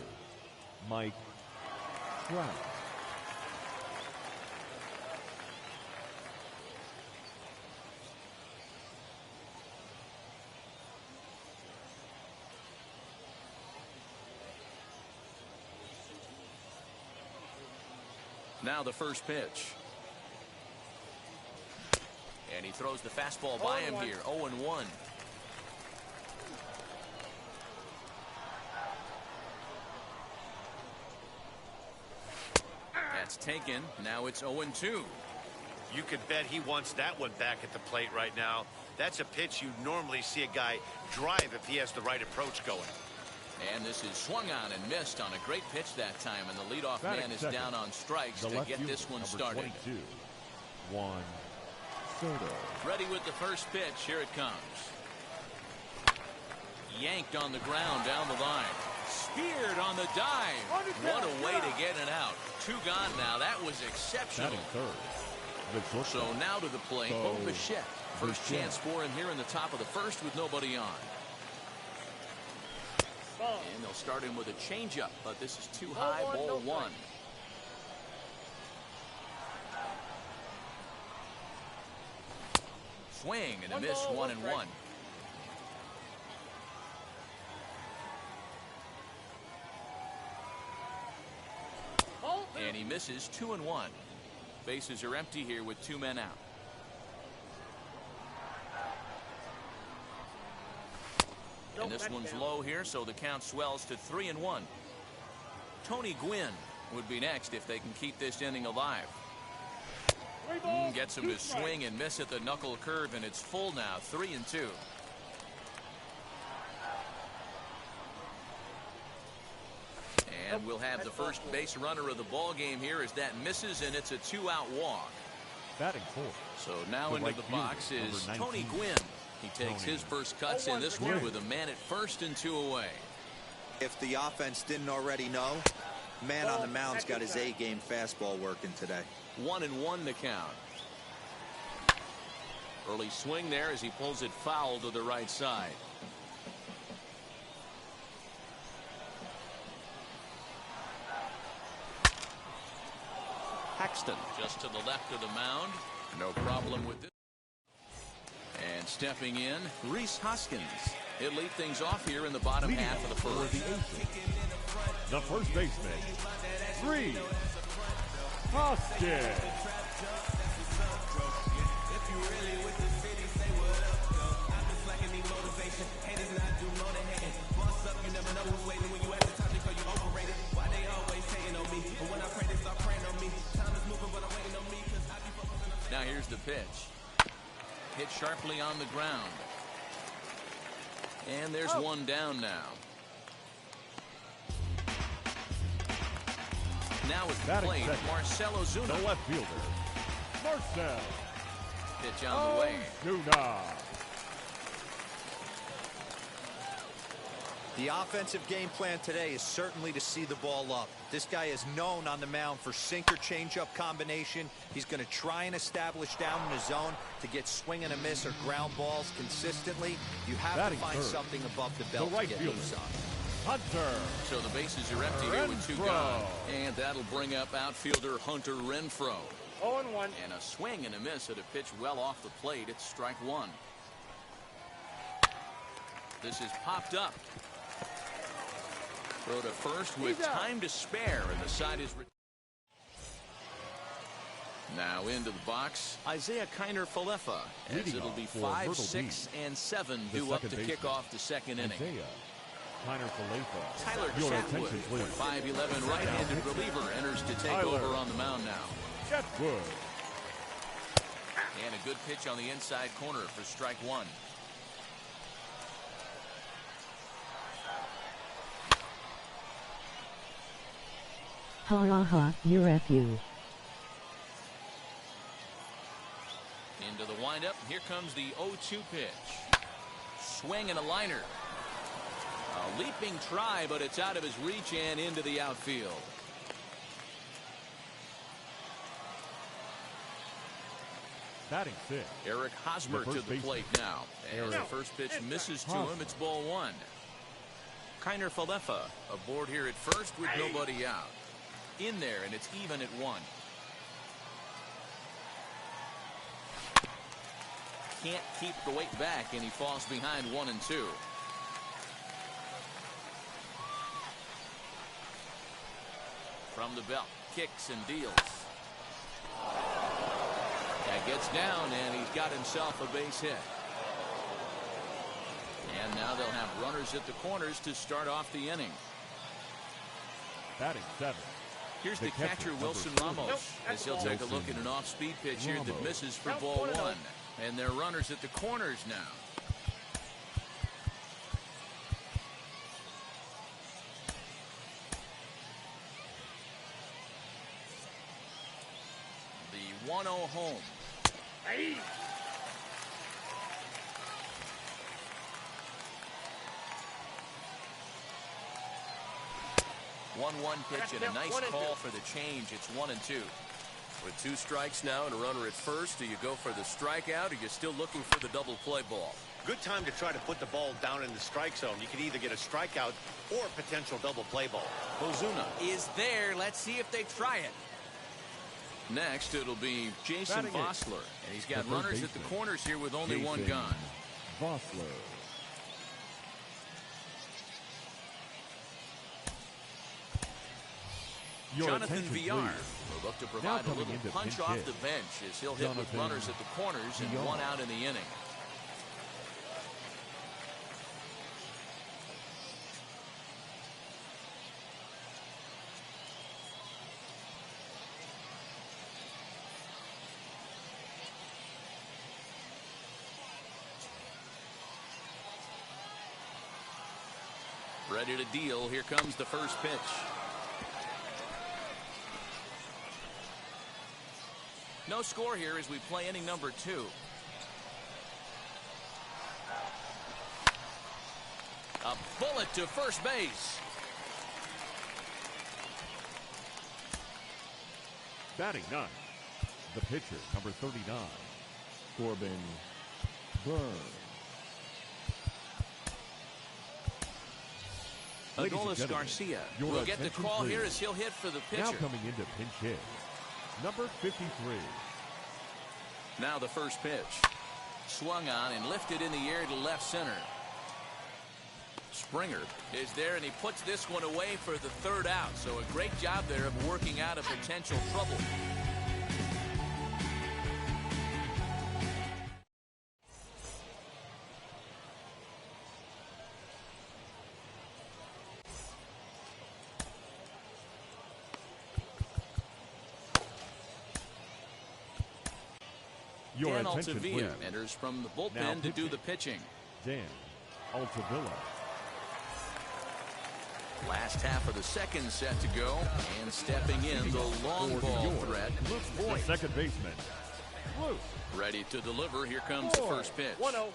Mike Trout. Now the first pitch. And he throws the fastball by him here. 0-1. That's taken. Now it's 0-2. You could bet he wants that one back at the plate right now. That's a pitch you normally see a guy drive if he has the right approach going. And this is swung on and missed on a great pitch that time. And the leadoff man is down on strikes to get this one started. 22, Juan Soto. Ready with the first pitch. Here it comes. Yanked on the ground down the line. Speared on the dive. What a way to get it out. 2 gone now. That was exceptional. So now to the plate, Bo Bichette. First chance for him here in the top of the first with nobody on. And they'll start him with a changeup, but this is too high. Ball 1. Swing and a miss. 1-1. And he misses. 2-1. Bases are empty here with 2 men out. And this one's low here, so the count swells to 3-1. Tony Gwynn would be next if they can keep this inning alive. Gets him to swing and miss at the knuckle curve, and it's full now. 3-2. And we'll have the first base runner of the ball game here as that misses, and it's a 2-out walk. Batting 4. So now into the box is Tony Gwynn. He takes his first cuts in this one with a man at first and 2 away. If the offense didn't already know, man on the mound's got his A-game fastball working today. 1-1 the count. Early swing there as he pulls it foul to the right side. Paxton just to the left of the mound. No problem with it. And stepping in, Rhys Hoskins. He'll lead things off here in the bottom half of the first. The first baseman, Rhys Hoskins. Now here's the pitch. Hit sharply on the ground. And there's one down now. Now it's the plate, Marcell Ozuna. The left fielder, Marcell. Pitch on the way. Ozuna. The offensive game plan today is certainly to see the ball up. This guy is known on the mound for sinker changeup combination. He's going to try and establish down in the zone to get swing and a miss or ground balls consistently. You have to find something above the belt to get loose on. Hunter. So the bases are empty here with 2 gone. And that'll bring up outfielder Hunter Renfroe. 0-1. And a swing and a miss at a pitch well off the plate. It's strike 1. This is popped up. Throw to first with time to spare, and the side is now into the box. Isaiah Kiner-Falefa, as it'll be 5, 6, and 7 due up to kick off the second inning. Kiner-Falefa. Tyler Chatwood, 5'11" right-handed reliever, enters to take over on the mound now. Chatwood. And a good pitch on the inside corner for strike 1. Ha ha ha, your FU. Into the windup. Here comes the 0-2 pitch. Swing and a liner. A leaping try, but it's out of his reach and into the outfield. Batting 6. Eric Hosmer to the plate now. And the first pitch misses to him. It's ball 1. Kiner-Falefa aboard here at first with nobody out. In there, and it's even at 1. Can't keep the weight back, and he falls behind 1 and 2. From the belt, kicks and deals. That gets down, and he's got himself a base hit. And now they'll have runners at the corners to start off the inning. Batting 7. Here's the catcher, Wilson Ramos, as he'll take a look at an off-speed pitch here that misses for ball 1. And they're runners at the corners now. The 1-0 home. Hey. One pitch and a nice call for the change. It's 1 and 2. With 2 strikes now and a runner at first, do you go for the strikeout or you're still looking for the double play ball? Good time to try to put the ball down in the strike zone. You can either get a strikeout or a potential double play ball. Ozuna is there. Let's see if they try it. Next, it'll be Jason Vosler. And he's got runners at the corners here with only 1 gone. Vosler. Jonathan Villar will look to provide a little punch off the bench as he'll hit with runners at the corners and 1 out in the inning. Ready to deal. Here comes the first pitch. No score here as we play inning number 2. A bullet to first base. Batting 9. The pitcher, number 39, Corbin Burns. Adolis Garcia will get the call here as he'll hit for the pitcher. Now coming into pinch hit, number 53. Now the first pitch. Swung on and lifted in the air to left center. Springer is there, and he puts this one away for the third out. So a great job there of working out a potential trouble. Your Dan attention, Altavilla please. enters from the Now bullpen to do pitching. the pitching. Dan Altavilla. Last half of the second set to go, and stepping in the long ball threat, Luke The Voigt. second baseman, Luke. Ready to deliver. Here comes the first pitch. 1-0.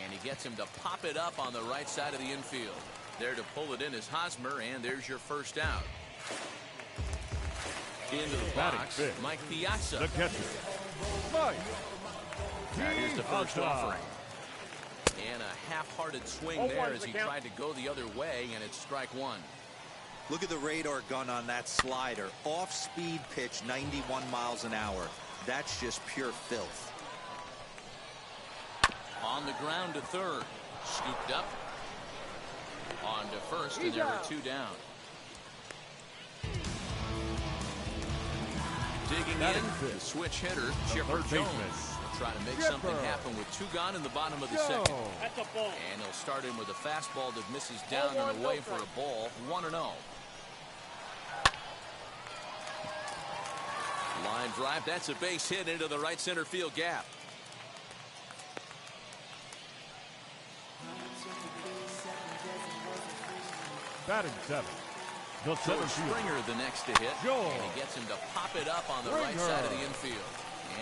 And he gets him to pop it up on the right side of the infield. There to pull it in is Hosmer, and there's your first out. Into the box, Mike Piazza. The catcher, Mike. Now here's the first Piazza. offering. And a half-hearted swing there as he tried to go the other way, and it's strike one. Look at the radar gun on that slider. Off-speed pitch, 91 miles an hour. That's just pure filth. On the ground to third. Scooped up. On to first, and there are two down. Digging in, the switch hitter, Chipper Jones. Trying to make something happen with two gone in the bottom of the second. That's a ball. And he'll start in with a fastball that misses down and away for a ball. 1-0. Line drive. That's a base hit into the right center field gap. Batting seventh. The center George fielder, Springer the next to hit. George And he gets him to pop it up on the right side of the infield.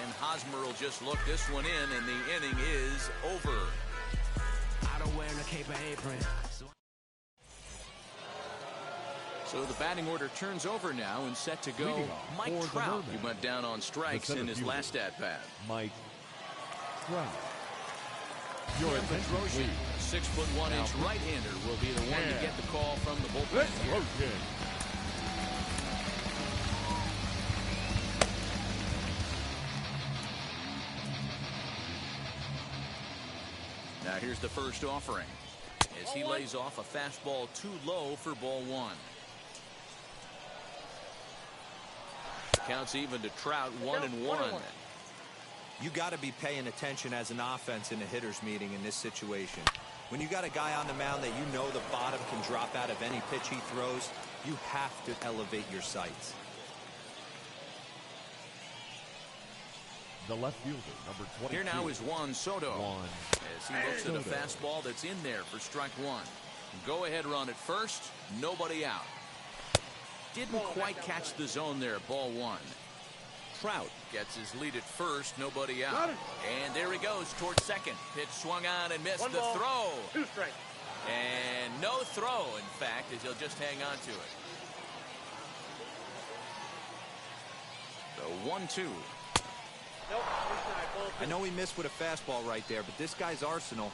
And Hosmer will just look this one in, and the inning is over. I don't wear no cape or apron. So the batting order turns over now and set to go. Leading off Mike for the Trout, Mermen. who went down on strikes The in his center last at-bat. Mike Trout. Your attention, please. 6'1" right-hander will be the one to get the call from the bullpen. Explosion. Now here's the first offering as he lays off a fastball too low for ball one. Counts even to Trout, 1-1. You got to be paying attention as an offense in a hitter's meeting in this situation. When you got a guy on the mound that you know the bottom can drop out of any pitch he throws, you have to elevate your sights. The left fielder, number 22. Here now is Juan Soto. Juan as he looks at a fastball that's in there for strike one. Go ahead run at first, nobody out. Didn't quite catch the zone there, ball one. Trout gets his lead at first, nobody out. And there he goes towards second. Pitch swung on and missed. The throw. 2 strikes. And no throw, in fact, as he'll just hang on to it. So 1-2. Nope. I know he missed with a fastball right there, but this guy's arsenal,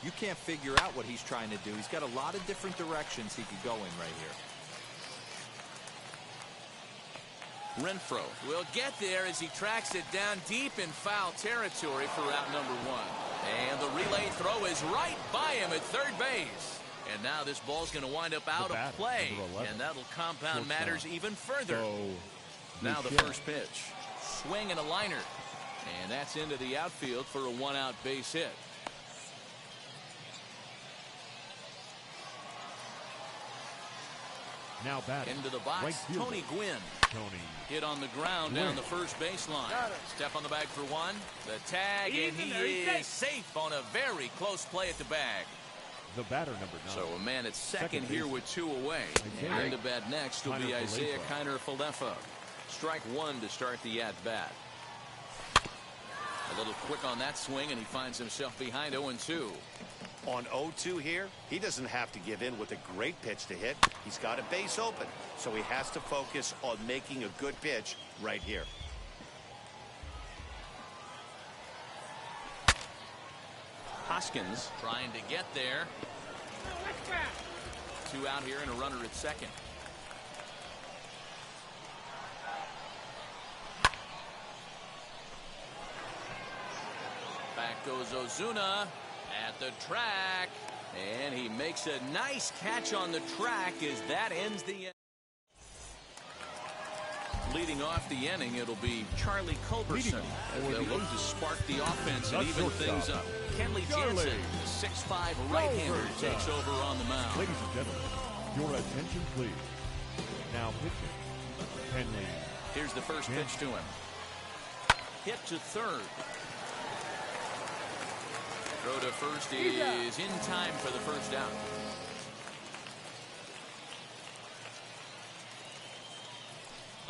you can't figure out what he's trying to do. He's got a lot of different directions he could go in right here. Renfroe will get there as he tracks it down deep in foul territory for out number one. And the relay throw is right by him at third base. And now this ball's going to wind up out of play. And that'll compound matters even further. Now the first pitch. Swing and a liner. And that's into the outfield for a one-out base hit. Now batting. Into the box, Right fielder. Tony Gwynn. Hit on the ground down the first baseline. Step on the bag for one. The tag, and he is safe on a very close play at the bag. The batter, number 9. So a man at second here with two away. And into bat next will be Isaiah Kiner-Falefa. Strike one to start the at-bat. A little quick on that swing, and he finds himself behind 0-2. On 0-2 here, he doesn't have to give in with a great pitch to hit. He's got a base open, so he has to focus on making a good pitch right here. Hoskins trying to get there. 2 out here and a runner at second. Back goes Ozuna at the track, and he makes a nice catch on the track as that ends the inning. Leading off the inning, it'll be Charlie Culberson as they'll look to spark the offense and even things up. Kenley Jansen, the 6'5" right-hander, takes over on the mound. Ladies and gentlemen, your attention please. Now pitching, Kenley. Here's the first pitch to him. Hit to third. Throw to first is in time for the first out.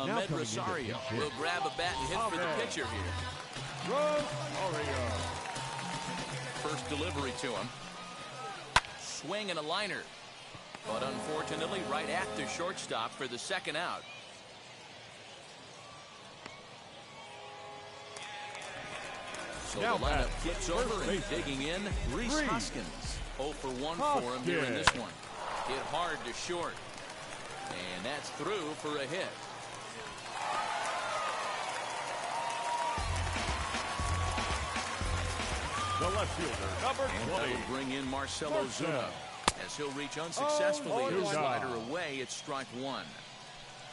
Ahmed Rosario will grab a bat and hit for the pitcher here. Rosario. First delivery to him. Swing and a liner. But unfortunately, right at the shortstop for the second out. So the lineup flips over and digging in. Rhys Hoskins. 0 for 1 for him here in this one. Hit hard to short. And that's through for a hit. The left fielder, number 20. That will bring in Marcell Ozuna as he'll reach unsuccessfully. His slider away. It's strike one.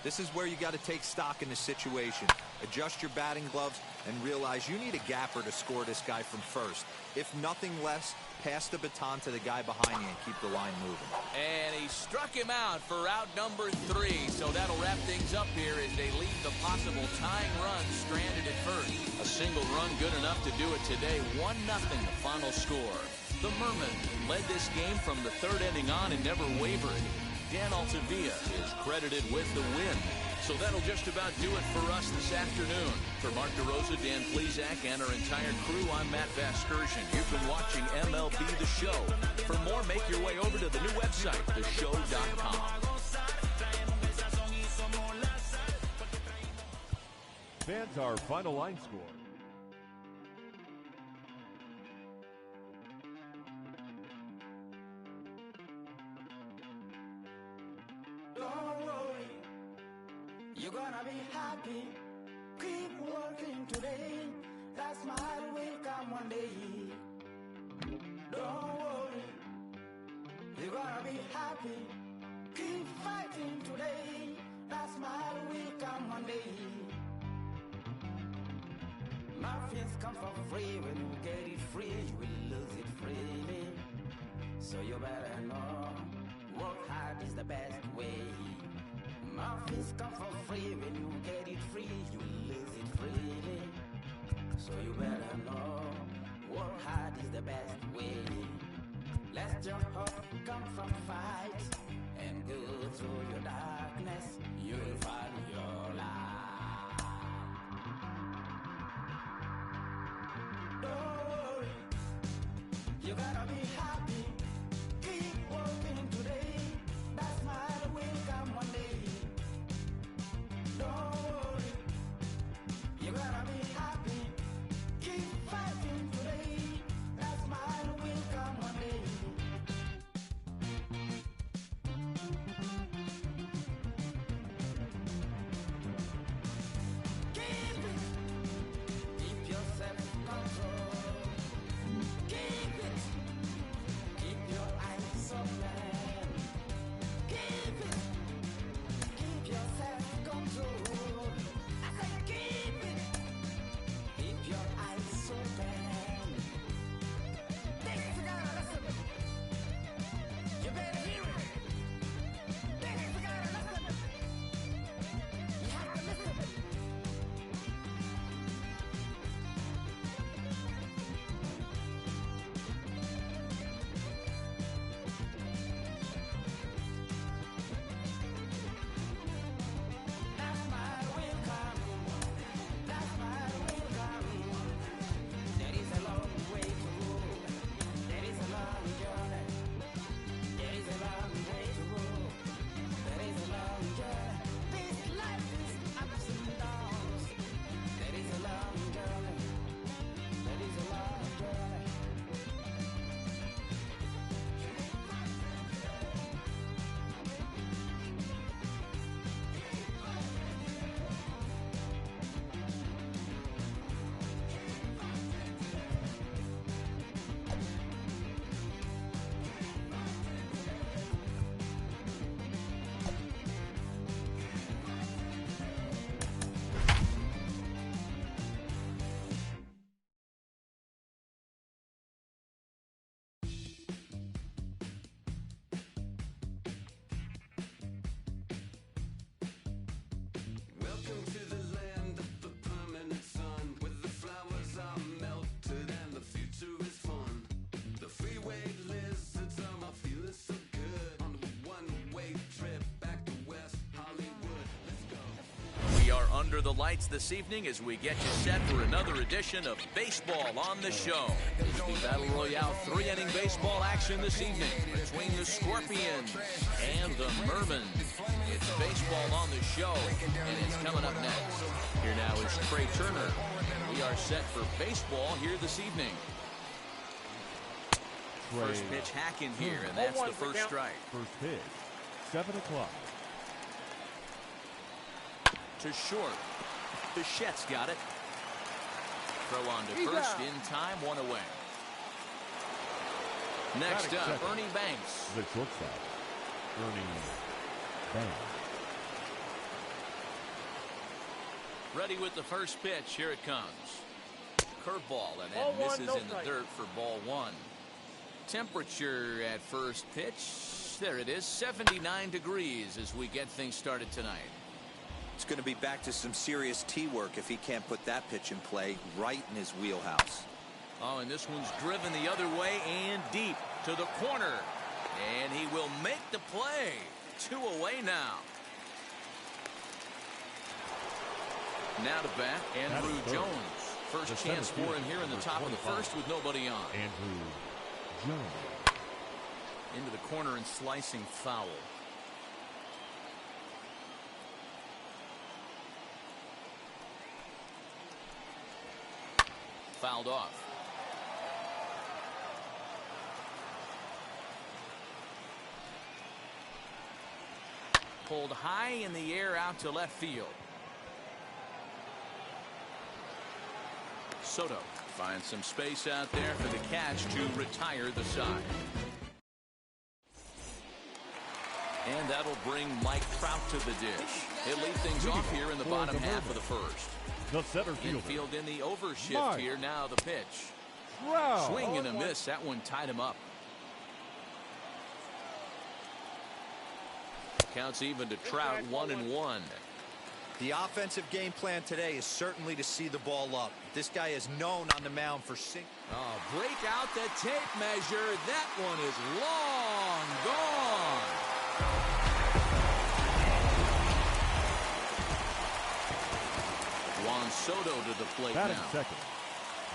This is where you got to take stock in the situation. Adjust your batting gloves and realize you need a gapper to score this guy from first. If nothing less, pass the baton to the guy behind you and keep the line moving. And he struck him out for out number 3. So that'll wrap things up here as they leave the possible tying run stranded at first. A single run good enough to do it today. 1-0 the final score. The Mermen led this game from the third inning on and never wavered. Dan Altavilla is credited with the win. So that'll just about do it for us this afternoon. For Mark DeRosa, Dan Plesac, and our entire crew, I'm Matt Vasgersian. You've been watching MLB The Show. For more, make your way over to the new website, theshow.com. Fans, our final line score. Don't worry, you're gonna be happy. Keep working today. That smile will come one day. Don't worry, you're gonna be happy. Keep fighting today. That smile will come one day. Muffins come for free. When you get it free, you will lose it freely. So you better know, work hard is the best way. Muffins come for free. When you get it free, you will lose it freely. So you better know, work hard is the best way. Let your hope come from fight and go through your darkness. You will find your light. Don't worry, you gotta be happy. Keep working today. That smile will come one day. Don't worry, you gotta be happy. Keep fighting today. That smile will come one day. Keep it. Keep yourself control. Keep it. under the lights this evening as we get you set for another edition of Baseball on the Show. It's the Battle Royale 3-inning baseball action this evening between the Scorpions and the Mermen. It's Baseball on the Show, and it's coming up next. Here now is Trey Turner, and we are set for baseball here this evening. First pitch hack in here, and that's the first strike. First pitch, 7 o'clock. To short. Bichette's got it. Throw on to first in time, 1 away. Next up, Ernie Banks. The shortstop, Ernie Banks. Ready with the first pitch. Here it comes. Curveball, and that misses in the dirt for ball 1. Temperature at first pitch. There it is, 79 degrees as we get things started tonight. It's going to be back to some serious tee work if he can't put that pitch in play right in his wheelhouse. Oh, and this one's driven the other way and deep to the corner. And he will make the play. 2 away now. Now to bat, Andrew Jones. First chance for him here in the top of the first with nobody on. Andrew Jones. Into the corner and slicing foul. Fouled off. Pulled high in the air out to left field. Soto finds some space out there for the catch to retire the side. And that'll bring Mike Trout to the dish. He'll lead things off here in the bottom half of the first. The center fielder. Infield in the overshift here. Now the pitch. Swing and a miss. That one tied him up. Counts even to Trout, 1-1. The offensive game plan today is certainly to see the ball up. This guy is known on the mound for break out the tape measure. That one is long gone. Juan Soto to the plate batting now. second.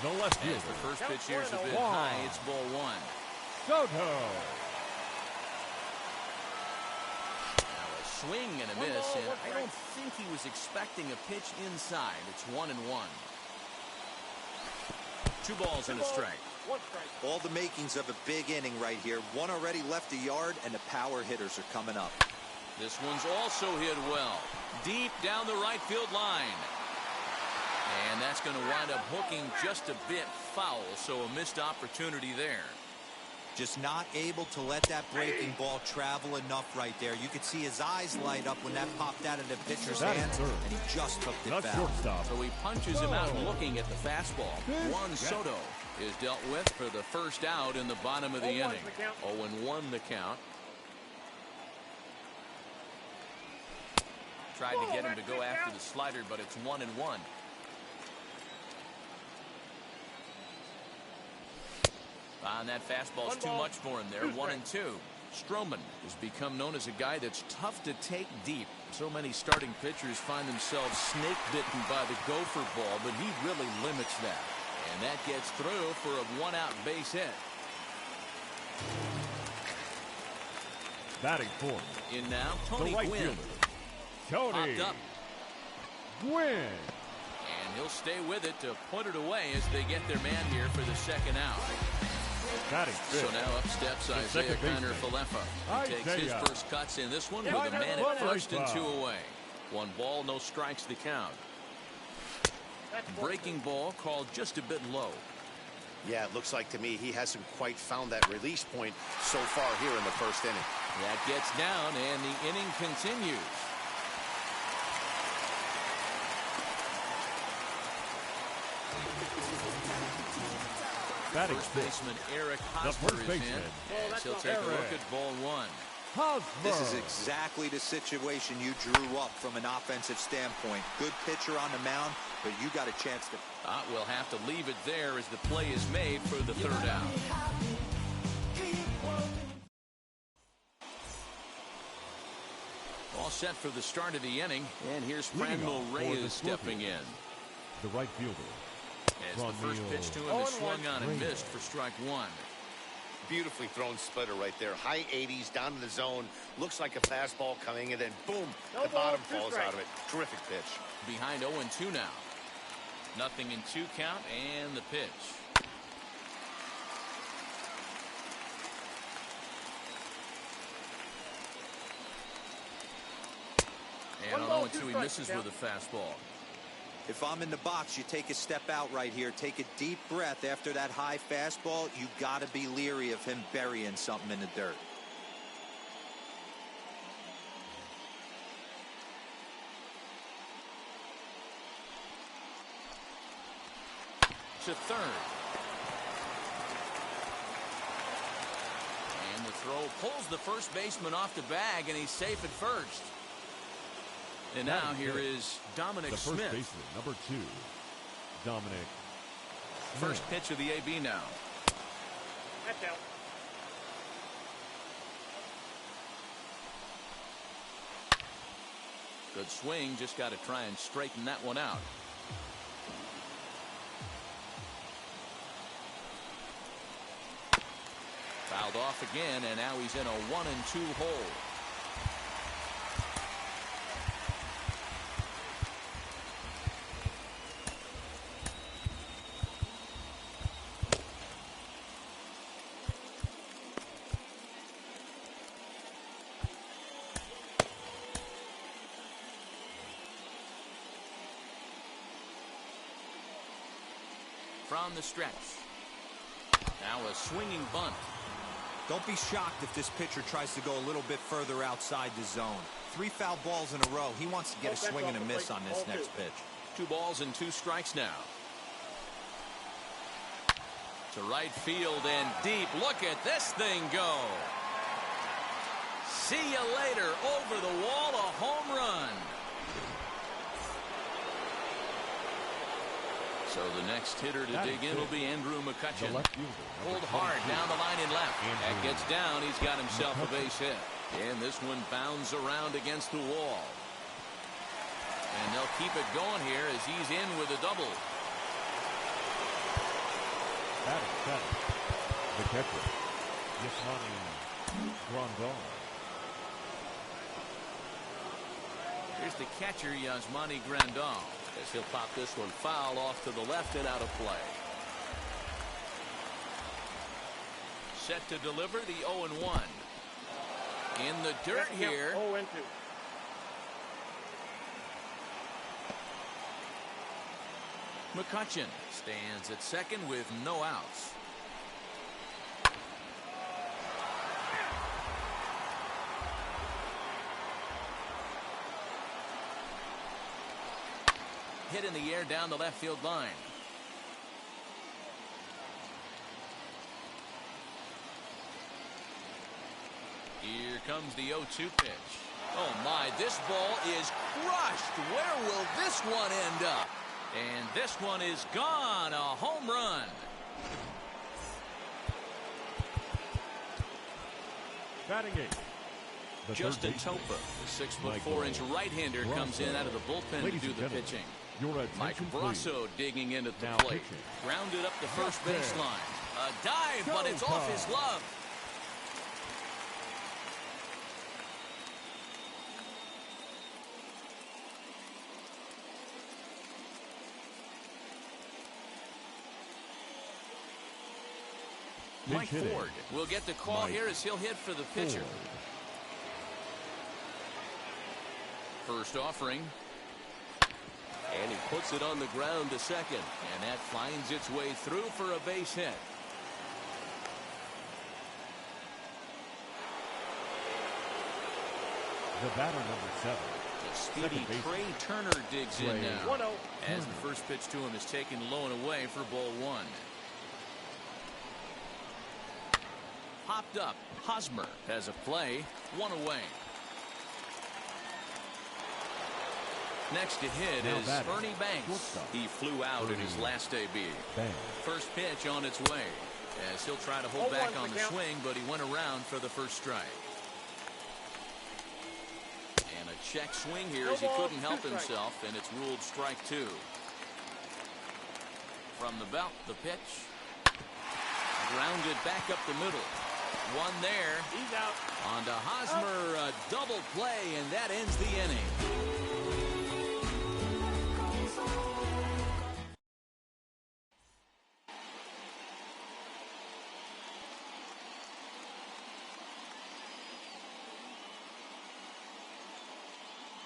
The left fielder. As the first pitch here is a bit high. It's ball 1. Soto. Now a swing and a miss, and I don't think he was expecting a pitch inside. It's 1-1. 2 balls and a strike. all the makings of a big inning right here. One already left the yard, and the power hitters are coming up. This one's also hit well. Deep down the right field line. And that's going to wind up hooking just a bit foul, so a missed opportunity there. Just not able to let that breaking ball travel enough right there. You could see his eyes light up when that popped out of the pitcher's hands, and he just took it foul. So he punches him out looking at the fastball. Juan Soto is dealt with for the first out in the bottom of the inning. 0-1 the count. Tried to get him to go after the slider, but it's 1-1. And that fastball's too much for him there. 1-2. Stroman has become known as a guy that's tough to take deep. So many starting pitchers find themselves snake bitten by the gopher ball, but he really limits that. And that gets through for a 1-out base hit. Batting fourth. In now, Tony the right Gwynn. fielder. Tony Popped up. Gwynn. And he'll stay with it to put it away as they get their man here for the second out. So now up steps Isaiah Kiner-Falefa. He takes his first cuts in this one with a man at first and 2 away. 1 ball, no strikes to count. Breaking ball called just a bit low. Yeah, it looks like to me he hasn't quite found that release point so far here in the first inning. That gets down and the inning continues. First baseman Eric Hosmer is in, and he'll take a look at ball 1. This is exactly the situation you drew up from an offensive standpoint. Good pitcher on the mound, but you got a chance to... We'll have to leave it there as the play is made for the third out. All set for the start of the inning, and here's Franmil Reyes stepping in. The right fielder. As the first pitch to him is swung on and missed for strike one. Beautifully thrown splitter right there. High 80s down in the zone. Looks like a fastball coming, and then boom, the bottom falls out of it. Terrific pitch. Behind 0-2 now. Nothing in 2 count, and the pitch. And on 0-2, he misses with a fastball. If I'm in the box, you take a step out right here. Take a deep breath after that high fastball. You got to be leery of him burying something in the dirt. To third. And the throw pulls the first baseman off the bag, and he's safe at first. And now here is Dominic Smith. The first baseman, number 2, Dominic Smith. First pitch of the AB now. That's out. Good swing, just got to try and straighten that one out. Fouled off again, and now he's in a 1-2 hole. From the stretch. Now a swinging bunt. Don't be shocked if this pitcher tries to go a little bit further outside the zone. 3 foul balls in a row. He wants to get a swing and a miss on this next pitch. 2 balls and 2 strikes now. To right field and deep. Look at this thing go. See you later. Over the wall, a home run. So the next hitter to dig in will be Andrew McCutchen. Pulled hard down the line and left. That gets down. He's got himself a base hit. And this one bounds around against the wall. And they'll keep it going here as he's in with a double. The catcher, Yasmani Grandal. Here's the catcher, Yasmani Grandal. As he'll pop this one foul off to the left and out of play. Set to deliver the 0-1. In the dirt here. 0-2. McCutchen stands at second with no outs. Hit in the air down the left field line. Here comes the 0-2 pitch. Oh my, this ball is crushed. Where will this one end up? And this one is gone. A home run. Batting 8. Justin Topa, the 6'4" right-hander, comes in out of the bullpen to do the pitching. Mike Brasso digging into the plate. Grounded up the first baseline. A dive, but it's off his glove. Mike Ford will get the call here as he'll hit for the pitcher. First offering. And he puts it on the ground to second. And that finds its way through for a base hit. The batter, number 7. The speedy Trey Turner digs in now. As the first pitch to him is taken low and away for ball 1. Hopped up. Hosmer has a play. 1 away. Next to hit is Ernie Banks. He flew out in his last AB. First pitch on its way. As he'll try to hold back on the swing, but he went around for the first strike. And a check swing here as he couldn't help himself, and it's ruled strike 2. From the belt, the pitch. Grounded back up the middle. One there. He's out. On to Hosmer, a double play, and that ends the inning.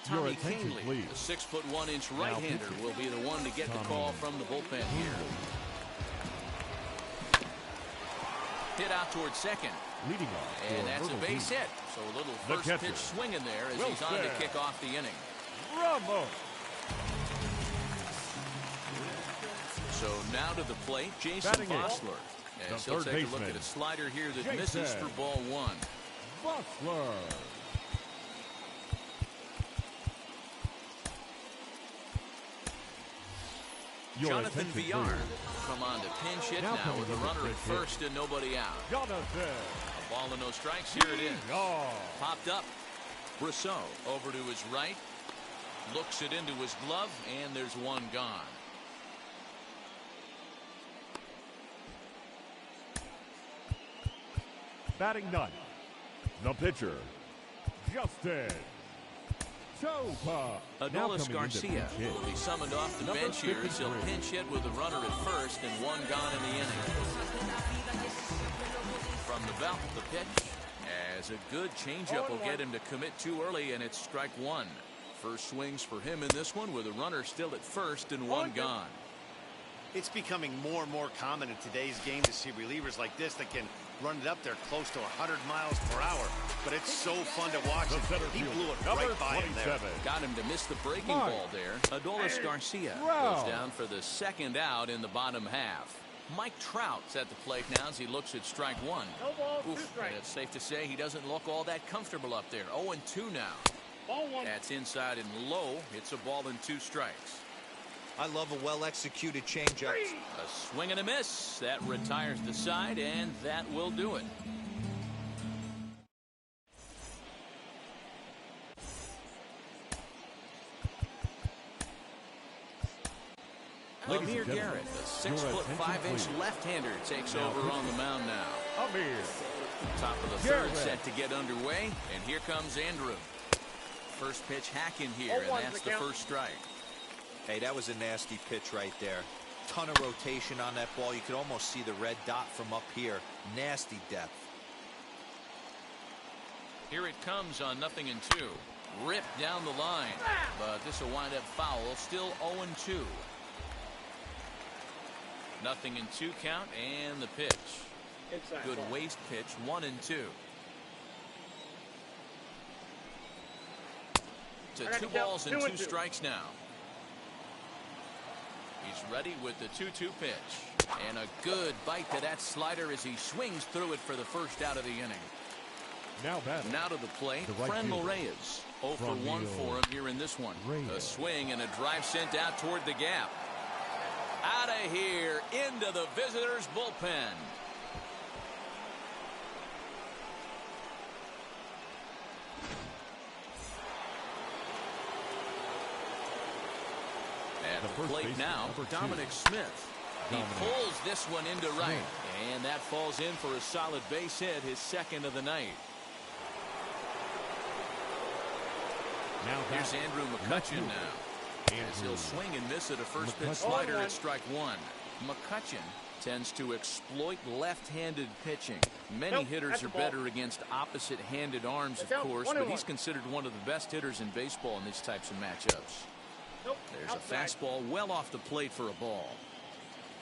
Tommy Canley, a 6'1" right-hander, will be the one to get the call from the bullpen here. Hit out towards second. Leading off, and that's a base hit. So a little first pitch swinging there as he's on to kick off the inning. Ramos. So now to the plate, Jason Bossler. As he'll take a look at a slider here that misses for ball 1. Bossler. Jonathan Villar come on to pinch hit now with a runner at first and nobody out. A ball and no strikes. Here it is. Popped up. Brosseau over to his right. Looks it into his glove, and there's one gone. Batting ninth, the pitcher, Justin Adolis Garcia will be summoned off the bench here as he'll pinch hit with a runner at first and one gone in the inning. From the belt, the pitch. As a good changeup will get him to commit too early, and it's strike 1. First swings for him in this one with a runner still at first and one gone. It's becoming more and more common in today's game to see relievers like this that can run it up there close to 100 miles per hour. But it's so fun to watch. He blew it right by him there. Got him to miss the breaking ball there. Adolis Garcia goes down for the second out in the bottom half. Mike Trout's at the plate now as he looks at strike 1. And it's safe to say he doesn't look all that comfortable up there. 0-2 now. That's inside and low. It's a ball and 2 strikes. I love a well-executed changeup. A swing and a miss. That retires the side, and that will do it. Amir Garrett, the 6'5" left-hander, takes over on the mound now. Top of the third set to get underway, and here comes Andrew. First pitch hack in here, and that's the first strike. Hey, that was a nasty pitch right there. Ton of rotation on that ball. You could almost see the red dot from up here. Nasty depth. Here it comes on 0-2. Ripped down the line, but this will wind up foul. Still 0-2. 0-2 count, and the pitch. Good waste pitch. 1-2. To 2 balls and 2 strikes now. He's ready with the 2-2 pitch. And a good bite to that slider as he swings through it for the first out of the inning. Now to the plate, Franmil Reyes. 0 for 1 for him here in this one. A swing and a drive sent out toward the gap. Out of here into the visitors' bullpen. At the plate now, Dominic Smith. He pulls this one into right, and that falls in for a solid base hit, his second of the night. Here's Andrew McCutchen now. As he'll swing and miss at a first pitch slider at strike 1. McCutchen tends to exploit left-handed pitching. Many hitters are better against opposite-handed arms, of course, but he's considered one of the best hitters in baseball in these types of matchups. There's a fastball well off the plate for a ball.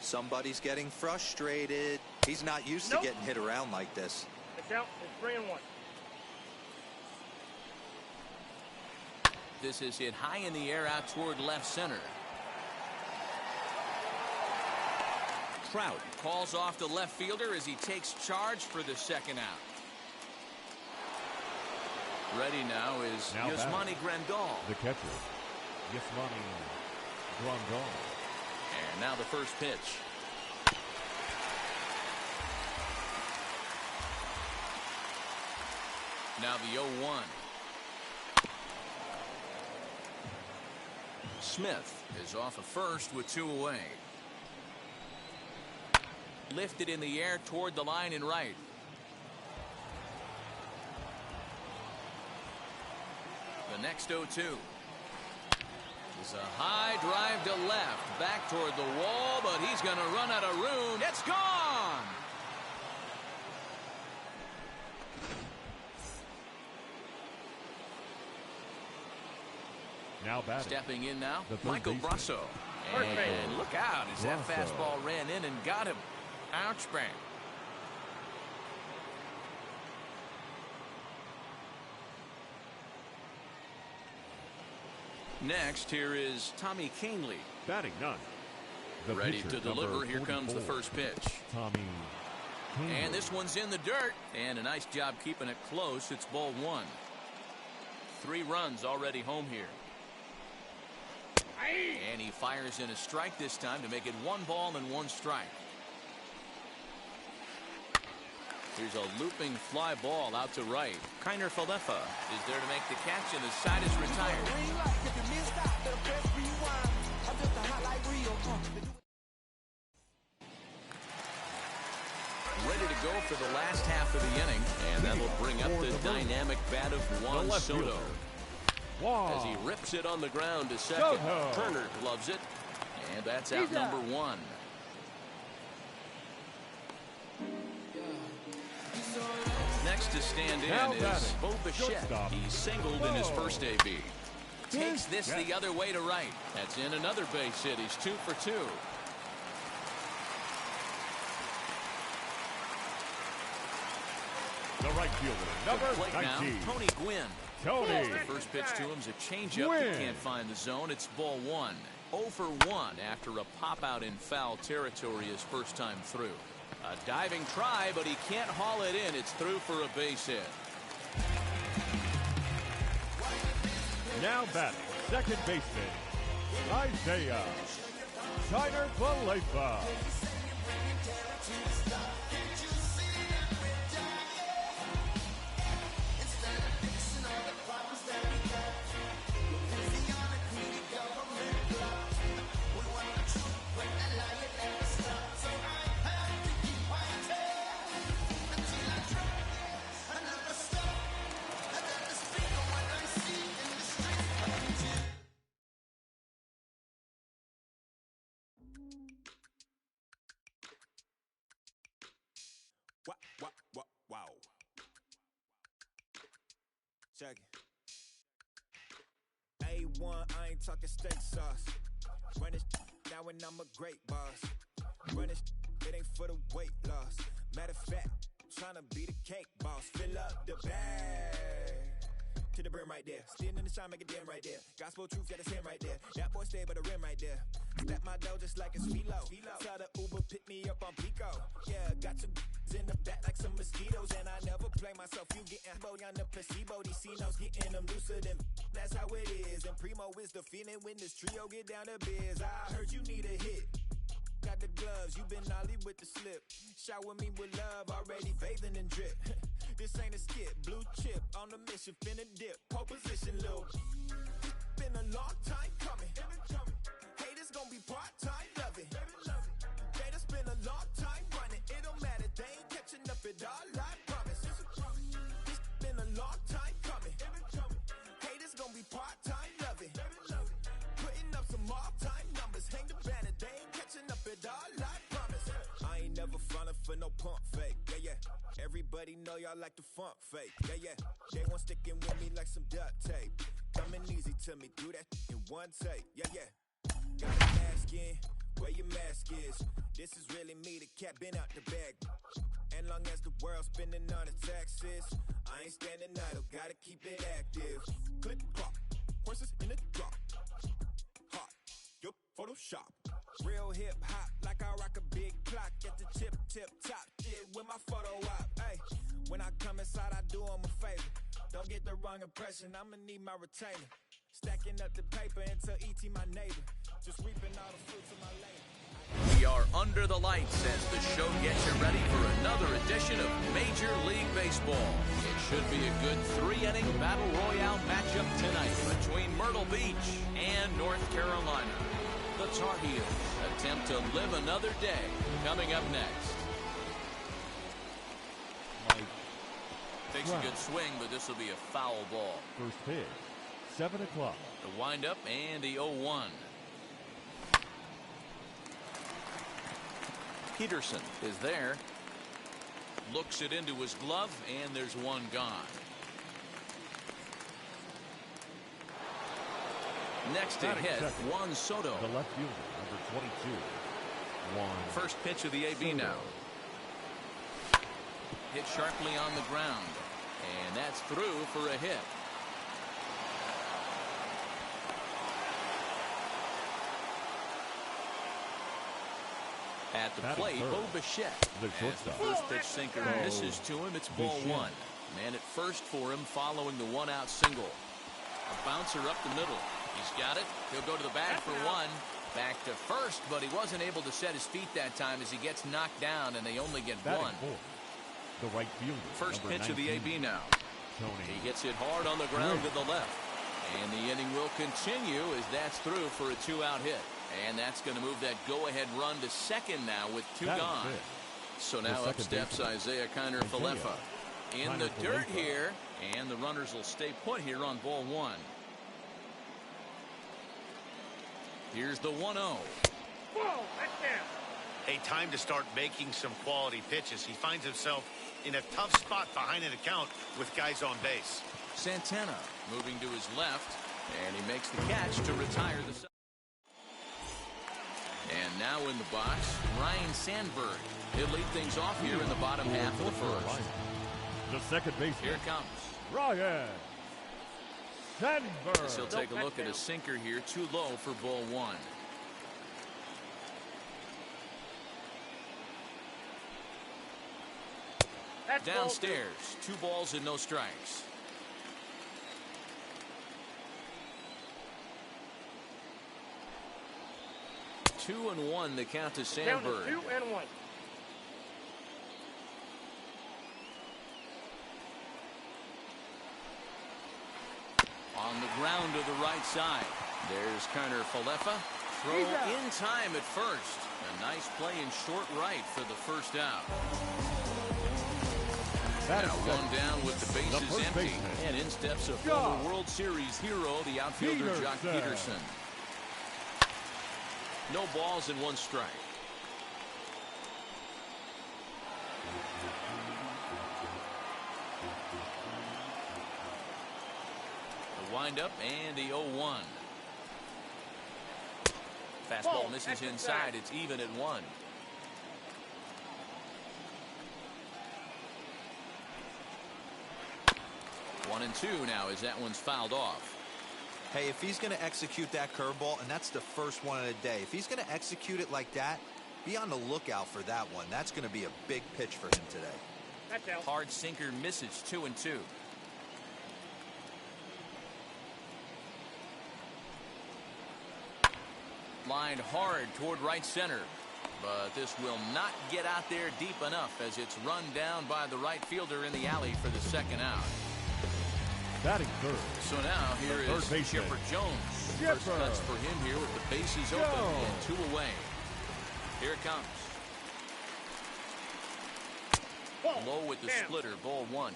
Somebody's getting frustrated. He's not used to getting hit around like this. It's out. It's 3-1. This is hit high in the air out toward left center. Trout calls off the left fielder as he takes charge for the second out. Ready now is Yasmani Grandal. The catcher, Yasmani Grandal. And now the first pitch. Now the 0-1. Smith is off of first with 2 away. Lifted in the air toward the line and right. The next 0-2 is a high drive to left, back toward the wall, but he's going to run out of room. It's gone. Now batting. Stepping in now, Michael Brasso. And look out as that fastball ran in and got him. Ouch, bang. Next, here is Tommy Kahnle. Batting none. Ready to deliver. Here comes the first pitch. Tommy Kahnle. And this one's in the dirt. And a nice job keeping it close. It's ball 1. 3 runs already home here. And he fires in a strike this time to make it 1 ball and 1 strike. Here's a looping fly ball out to right. Kiner Falefa is there to make the catch, and the side is retired. Ready to go for the last half of the inning, and that will bring up the dynamic bat of Juan Soto. As he rips it on the ground to second. Turner gloves it, and that's out number 1. Next to stand in is Bo Bichette. He singled in his first AB. Takes this the other way to right. That's in another base hit. He's 2 for 2. The right fielder, number 19. Now, Tony Gwynn. Tony. The first pitch to him is a changeup. He can't find the zone. It's ball 1. 0 for 1 after a pop out in foul territory his first time through. A diving try, but he can't haul it in. It's through for a base hit. Now batting, second baseman, Isaiah Kiner Falefa. Wow. Check it. A1, I ain't talking steak sauce. Run this now and I'm a great boss. Run this, it ain't for the weight loss. Matter of fact, tryna be the cake boss. Fill up the bag to the brim right there. Standing in the shine, make it dim right there. Gospel truth, got his hand right there. That boy stay by the rim right there. Step my dough just like it's Philo. Tell the Uber, pick me up on Pico. Yeah, got two in the back like some mosquitoes. And I never play myself. You getting boy on the placebo. These C-notes getting them looser than that's how it is. And Primo is the feeling when this trio get down to biz. I heard you need a hit. Got the gloves, you been ollie with the slip. Shower me with love, already bathing in drip. This ain't a skip, blue chip on the mission, finna dip. Pole position, Lil. Been a long time coming. Haters gonna be part-time, love it. Haters been a long time running. It don't matter, they ain't catching up at all, I promise. This been a long time coming. Haters gonna be part-time, love it. Putting up some all-time numbers. Hang the banner, they ain't catching up at all, I promise. I ain't never falling for no pump fake, yeah. Everybody know y'all like the funk fake, yeah. They want sticking with me like some duct tape. Coming easy to me, do that in one take, yeah. Got the mask in, where your mask is. This is really me, the cat been out the bag. And long as the world's spending on the taxes, I ain't standing idle, gotta keep it active. Click clock, horses in the drop. Hot, your Photoshop. Real hip hop, like I rock a big clock at the tip top. Shit with my photo op. Hey, when I come inside, I do 'em a favor. Don't get the wrong impression, I'ma need my retainer. Stacking up the paper until E.T. my neighbor. Just reaping all the fruits of my labor. We are under the lights as the show gets you ready for another edition of Major League Baseball. It Should be a good 3-inning battle royale matchup tonight between Myrtle Beach and North Carolina. The Tar Heels attempt to live another day. Coming up next. Takes a good swing, but this will be a foul ball. First pitch, 7 o'clock. The windup and the 0-1. Peterson is there. Looks it into his glove, and there's one gone. Next to hit, Juan Soto. The left fielder, number 22. Juan. First pitch of the AB now. Hit sharply on the ground. And that's through for a hit. At the plate, Bo Bichette. As the first pitch sinker misses to him, it's ball one. Man at first for him following the one-out single. A bouncer up the middle. He's got it. He'll go to the bag for one. Back to first, but he wasn't able to set his feet that time as he gets knocked down, and they only get one. The right fielder. First pitch of the AB now. He hits it hard on the ground to the left. And the inning will continue as that's through for a two-out hit. And that's going to move that go-ahead run to second now with two gone. So now up steps Isaiah Kiner-Falefa. In the dirt here, and the runners will stay put here on ball one. Here's the 1-0. Hey, time to start making some quality pitches. He finds himself in a tough spot behind an account with guys on base. Santana moving to his left, and he makes the catch to retire the. And now in the box, Ryan Sandberg. He'll lead things off here in the bottom half of the first. The second baseman. Here it comes. Ryan Sandberg. He'll take a look at a sinker here, too low for ball one. Downstairs, 2 balls and no strikes. Two and one, the count to Sandberg. Down to 2 and 1. On the ground to the right side. There's Kiner-Falefa. Throw in time at first. A nice play in short right for the first out. Now one down with the bases empty. And in steps a former World Series hero, the outfielder Jock Peterson. No balls and 1 strike. The windup and the 0-1. Fastball misses inside. It's even at 1. One and 2 now as that one's fouled off. Hey, if he's going to execute that curveball, and that's the first one of the day, if he's going to execute it like that, be on the lookout for that one. That's going to be a big pitch for him today. Hard sinker misses 2 and 2. Lined hard toward right center. But this will not get out there deep enough as it's run down by the right fielder in the alley for the second out. Batting third. So now here is Chipper Jones. First cuts for him here with the bases open and 2 away. Here it comes. Low with the splitter, ball 1.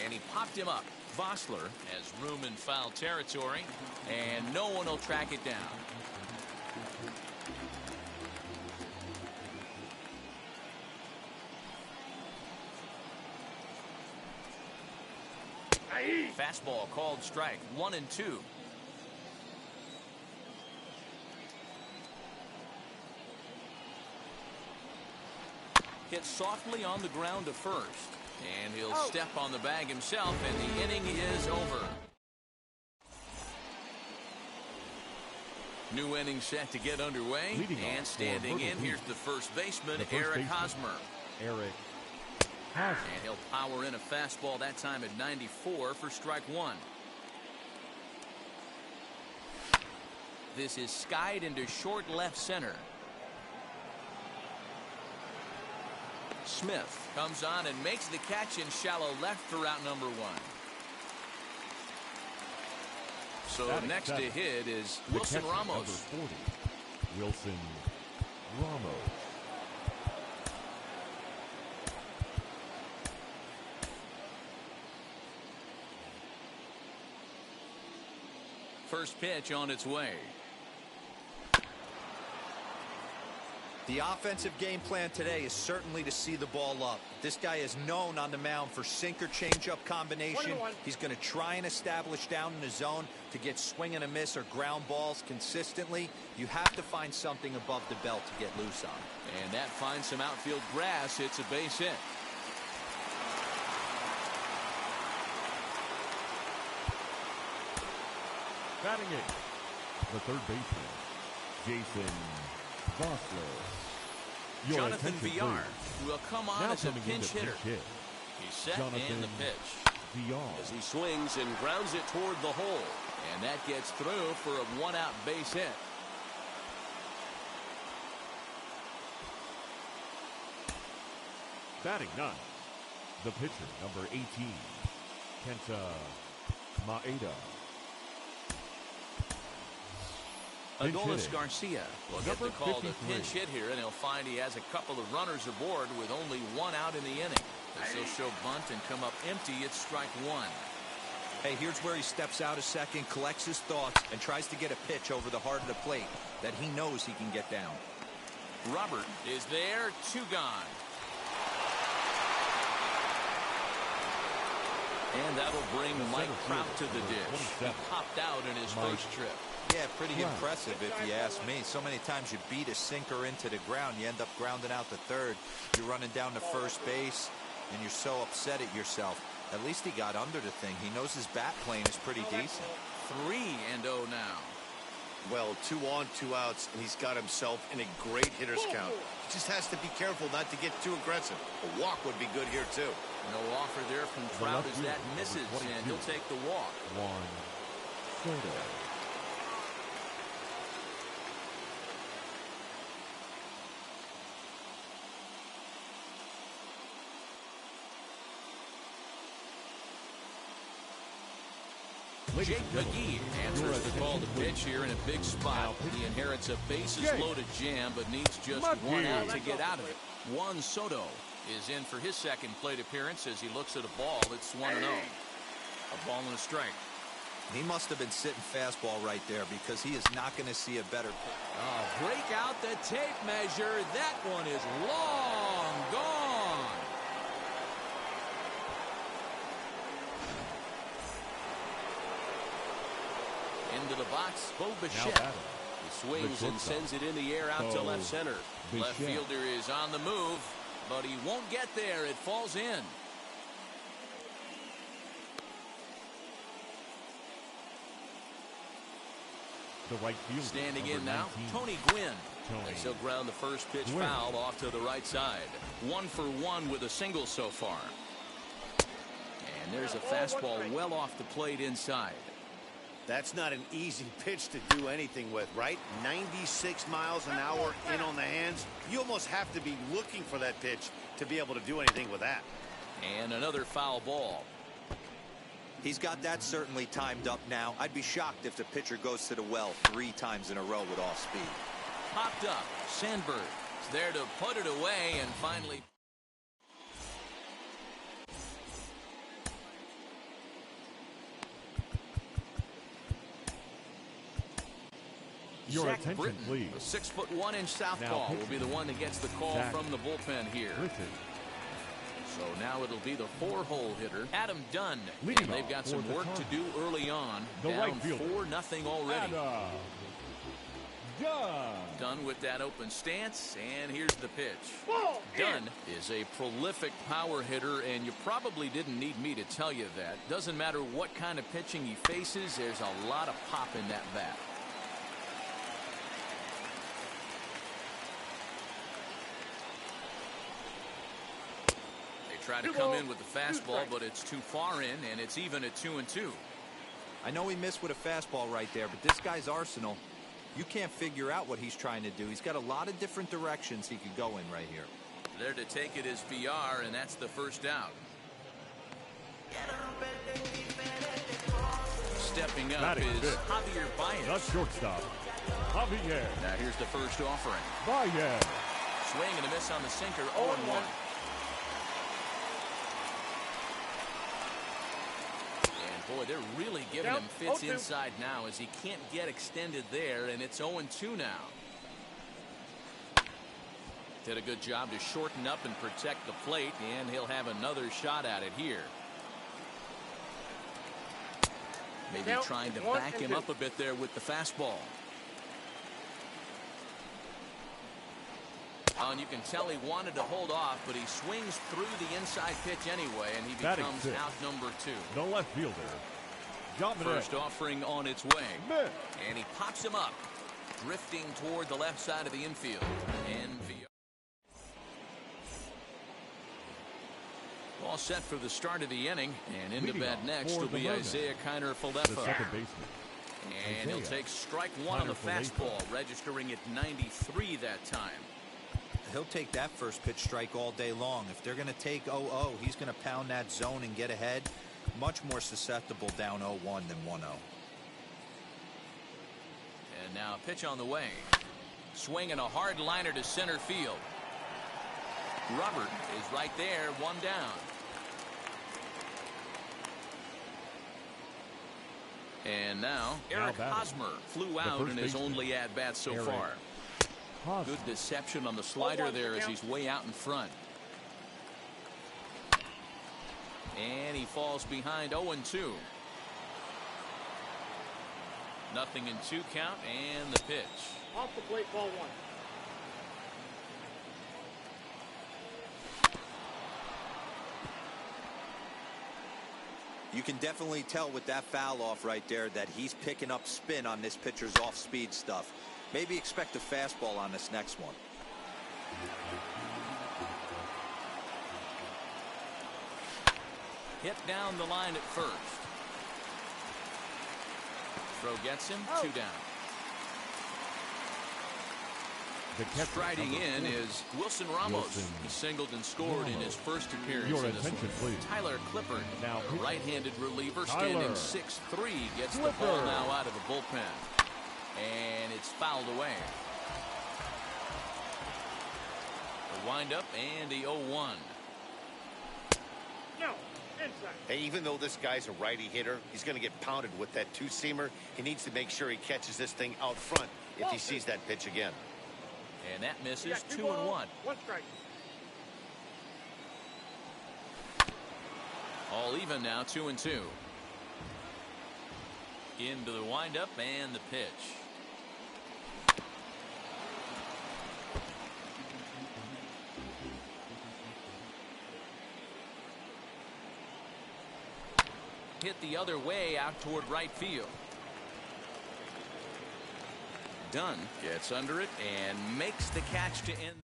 And he popped him up. Vossler has room in foul territory, and no one will track it down. Fastball called strike. 1 and 2. Hit softly on the ground to first. And he'll step on the bag himself, and the inning is over. New inning set to get underway. And standing in, here's the first baseman, Eric Hosmer. And he'll power in a fastball that time at 94 for strike 1. This is skied into short left center. Smith comes on and makes the catch in shallow left for out number 1. So next to hit is Wilson Ramos. Number 40, Wilson Ramos. First pitch on its way. The offensive game plan today is certainly to see the ball up. This guy is known on the mound for sinker changeup combination. He's going to try and establish down in the zone to get swing and a miss or ground balls consistently. You have to find something above the belt to get loose on. And that finds some outfield grass. It's a base hit. Batting it, the third baseman, Jason Vosler. Jonathan Villar will come on Now as a pinch hitter. He's set and the pitch. Villar. As he swings and grounds it toward the hole. And that gets through for a 1-out base hit. Batting 9, the pitcher, number 18, Kenta Maeda. Adolis Garcia will get the call to 53. pinch hit here, and he'll find he has a couple of runners aboard with only 1 out in the inning. As he'll show bunt and come up empty, it's strike 1. Hey, here's where he steps out a second, collects his thoughts, and tries to get a pitch over the heart of the plate that he knows he can get down. Robert is there, 2 gone. And that'll bring Mike Trout to the dish. He popped out in his first trip. Yeah, pretty impressive if you ask me. So many times you beat a sinker into the ground, you end up grounding out the third. You're running down to first base, and you're so upset at yourself. At least he got under the thing. He knows his bat plane is pretty decent. 3-0 now. Well, 2 on, 2 outs, and he's got himself in a great hitter's count. He just has to be careful not to get too aggressive. A walk would be good here, too. No offer there from Trout as that misses, and he'll take the walk. Juan Soto. Jake McGee answers the call to pitch here in a big spot. He inherits a bases-loaded jam, but needs just 1 out to get out of it. Juan Soto is in for his second plate appearance as he looks at a ball. It's 1-0. A ball and a strike. He must have been sitting fastball right there because he is not going to see a better pitch. Break out the tape measure. That one is long gone. Into the box, Bo Bichette. He swings and sends it in the air out to left center. Left fielder is on the move, but he won't get there. It falls in. The right fielder, standing in now, 19. Tony Gwynn. As he'll ground the first pitch foul off to the right side. 1 for 1 with a single so far. And there's a fastball well off the plate inside. That's not an easy pitch to do anything with, right? 96 miles an hour in on the hands. You almost have to be looking for that pitch to be able to do anything with that. And another foul ball. He's got that certainly timed up now. I'd be shocked if the pitcher goes to the well 3 times in a row with off speed. Popped up. Sandberg is there to put it away and finally. Your Zach attention, Britton, please. a 6'1" southpaw, will be the one that gets the call from the bullpen here. So now it'll be the 4-hole hitter, Adam Dunn. And they've got some work to do early on. Down 4-0 already. Dunn with that open stance, and here's the pitch. Dunn is a prolific power hitter, and you probably didn't need me to tell you that. Doesn't matter what kind of pitching he faces, there's a lot of pop in that bat. Try to come in with the fastball, but it's too far in, and it's even at 2-2. I know he missed with a fastball right there, but this guy's arsenal, you can't figure out what he's trying to do. He's got a lot of different directions he could go in right here. There to take it is VR, and that's the first out. Stepping up Batting is fifth. Javier Baez. The shortstop, Javier. Now here's the first offering. Baez. Swing and a miss on the sinker, 0-1. And boy, they're really giving him fits inside now as he can't get extended there, and it's 0-2 now. Did a good job to shorten up and protect the plate, and he'll have another shot at it here. Maybe trying to back him up a bit there with the fastball. And you can tell he wanted to hold off, but he swings through the inside pitch anyway, and he becomes out number 2. The left fielder, Dominic. First offering on its way. Miss. And he pops him up, drifting toward the left side of the infield. And all set for the start of the inning, and in the bat next will be Isaiah Kiner-Falefa. The second baseman. And he'll take strike 1 on the fastball, registering at 93 that time. He'll take that first pitch strike all day long. If they're going to take 0-0, he's going to pound that zone and get ahead. Much more susceptible down 0-1 than 1-0. And now a pitch on the way. Swinging a hard liner to center field. Robert is right there, 1 down. And now Eric Hosmer flew out in his only at-bat so far. Good deception on the slider there as he's way out in front. And he falls behind 0-2. Nothing in 2 count, and the pitch. Off the plate, ball 1. You can definitely tell with that foul off right there that he's picking up spin on this pitcher's off-speed stuff. Maybe expect a fastball on this next one. Hit down the line at first. Throw gets him, 2 down. Striding in is Wilson Ramos. He singled and scored in his first appearance in this one. Please. Tyler Clippard, now a right-handed reliever, standing 6'3", gets the ball now out of the bullpen. And it's fouled away. The windup and the 0-1. No. Hey, even though this guy's a righty hitter, he's going to get pounded with that 2-seamer. He needs to make sure he catches this thing out front if he sees that pitch again. And that misses, 2-1. 1 strike. All even now, 2-2. Into the windup and the pitch. Hit the other way out toward right field. Dunn gets under it and makes the catch to end.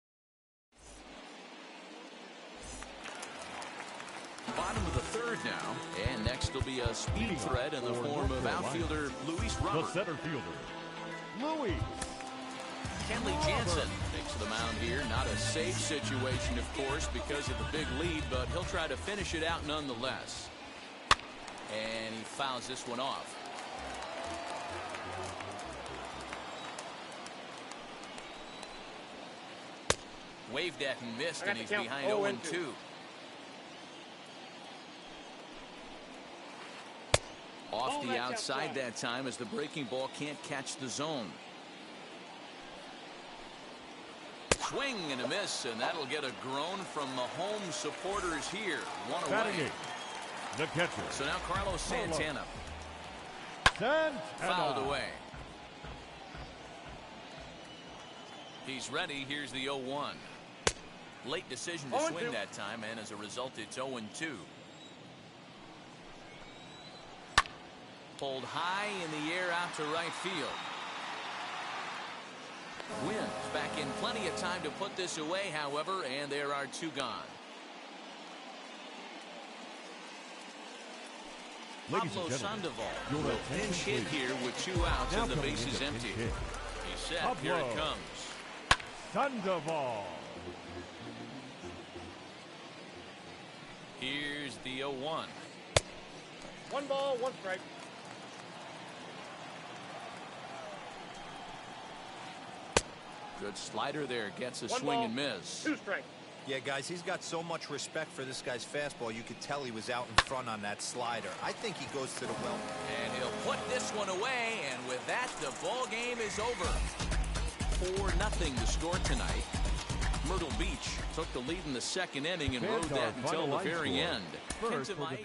Bottom of the 3rd now, and next will be a speed threat in the form of outfielder Luis Robert. The center fielder, Luis. Kenley Jansen takes the mound here. Not a safe situation, of course, because of the big lead, but he'll try to finish it out nonetheless. And he fouls this one off. Waved at and missed, and he's behind 0-2. Off the outside that time as the breaking ball can't catch the zone. Swing and a miss, and that'll get a groan from the home supporters here. 1 away. The catcher. So now Carlos Santana. Santana. Fouled away. He's ready. Here's the 0-1. Late decision to swing that time, and as a result, it's 0-2. Pulled high in the air out to right field. Wins back in plenty of time to put this away, however, and there are 2 gone. Pablo Sandoval will pinch hit here with 2 outs and the bases empty. He's set. Here it comes. Sandoval. Here's the 0-1. 1 ball, 1 strike. Good slider there. Gets a 1 swing ball, and miss. 2 strike. Yeah, guys, he's got so much respect for this guy's fastball. You could tell he was out in front on that slider. I think he goes to the well. And he'll put this one away, and with that, the ball game is over. 4-0 the score tonight. Myrtle Beach took the lead in the second inning and rode that until the very end. First Into for the my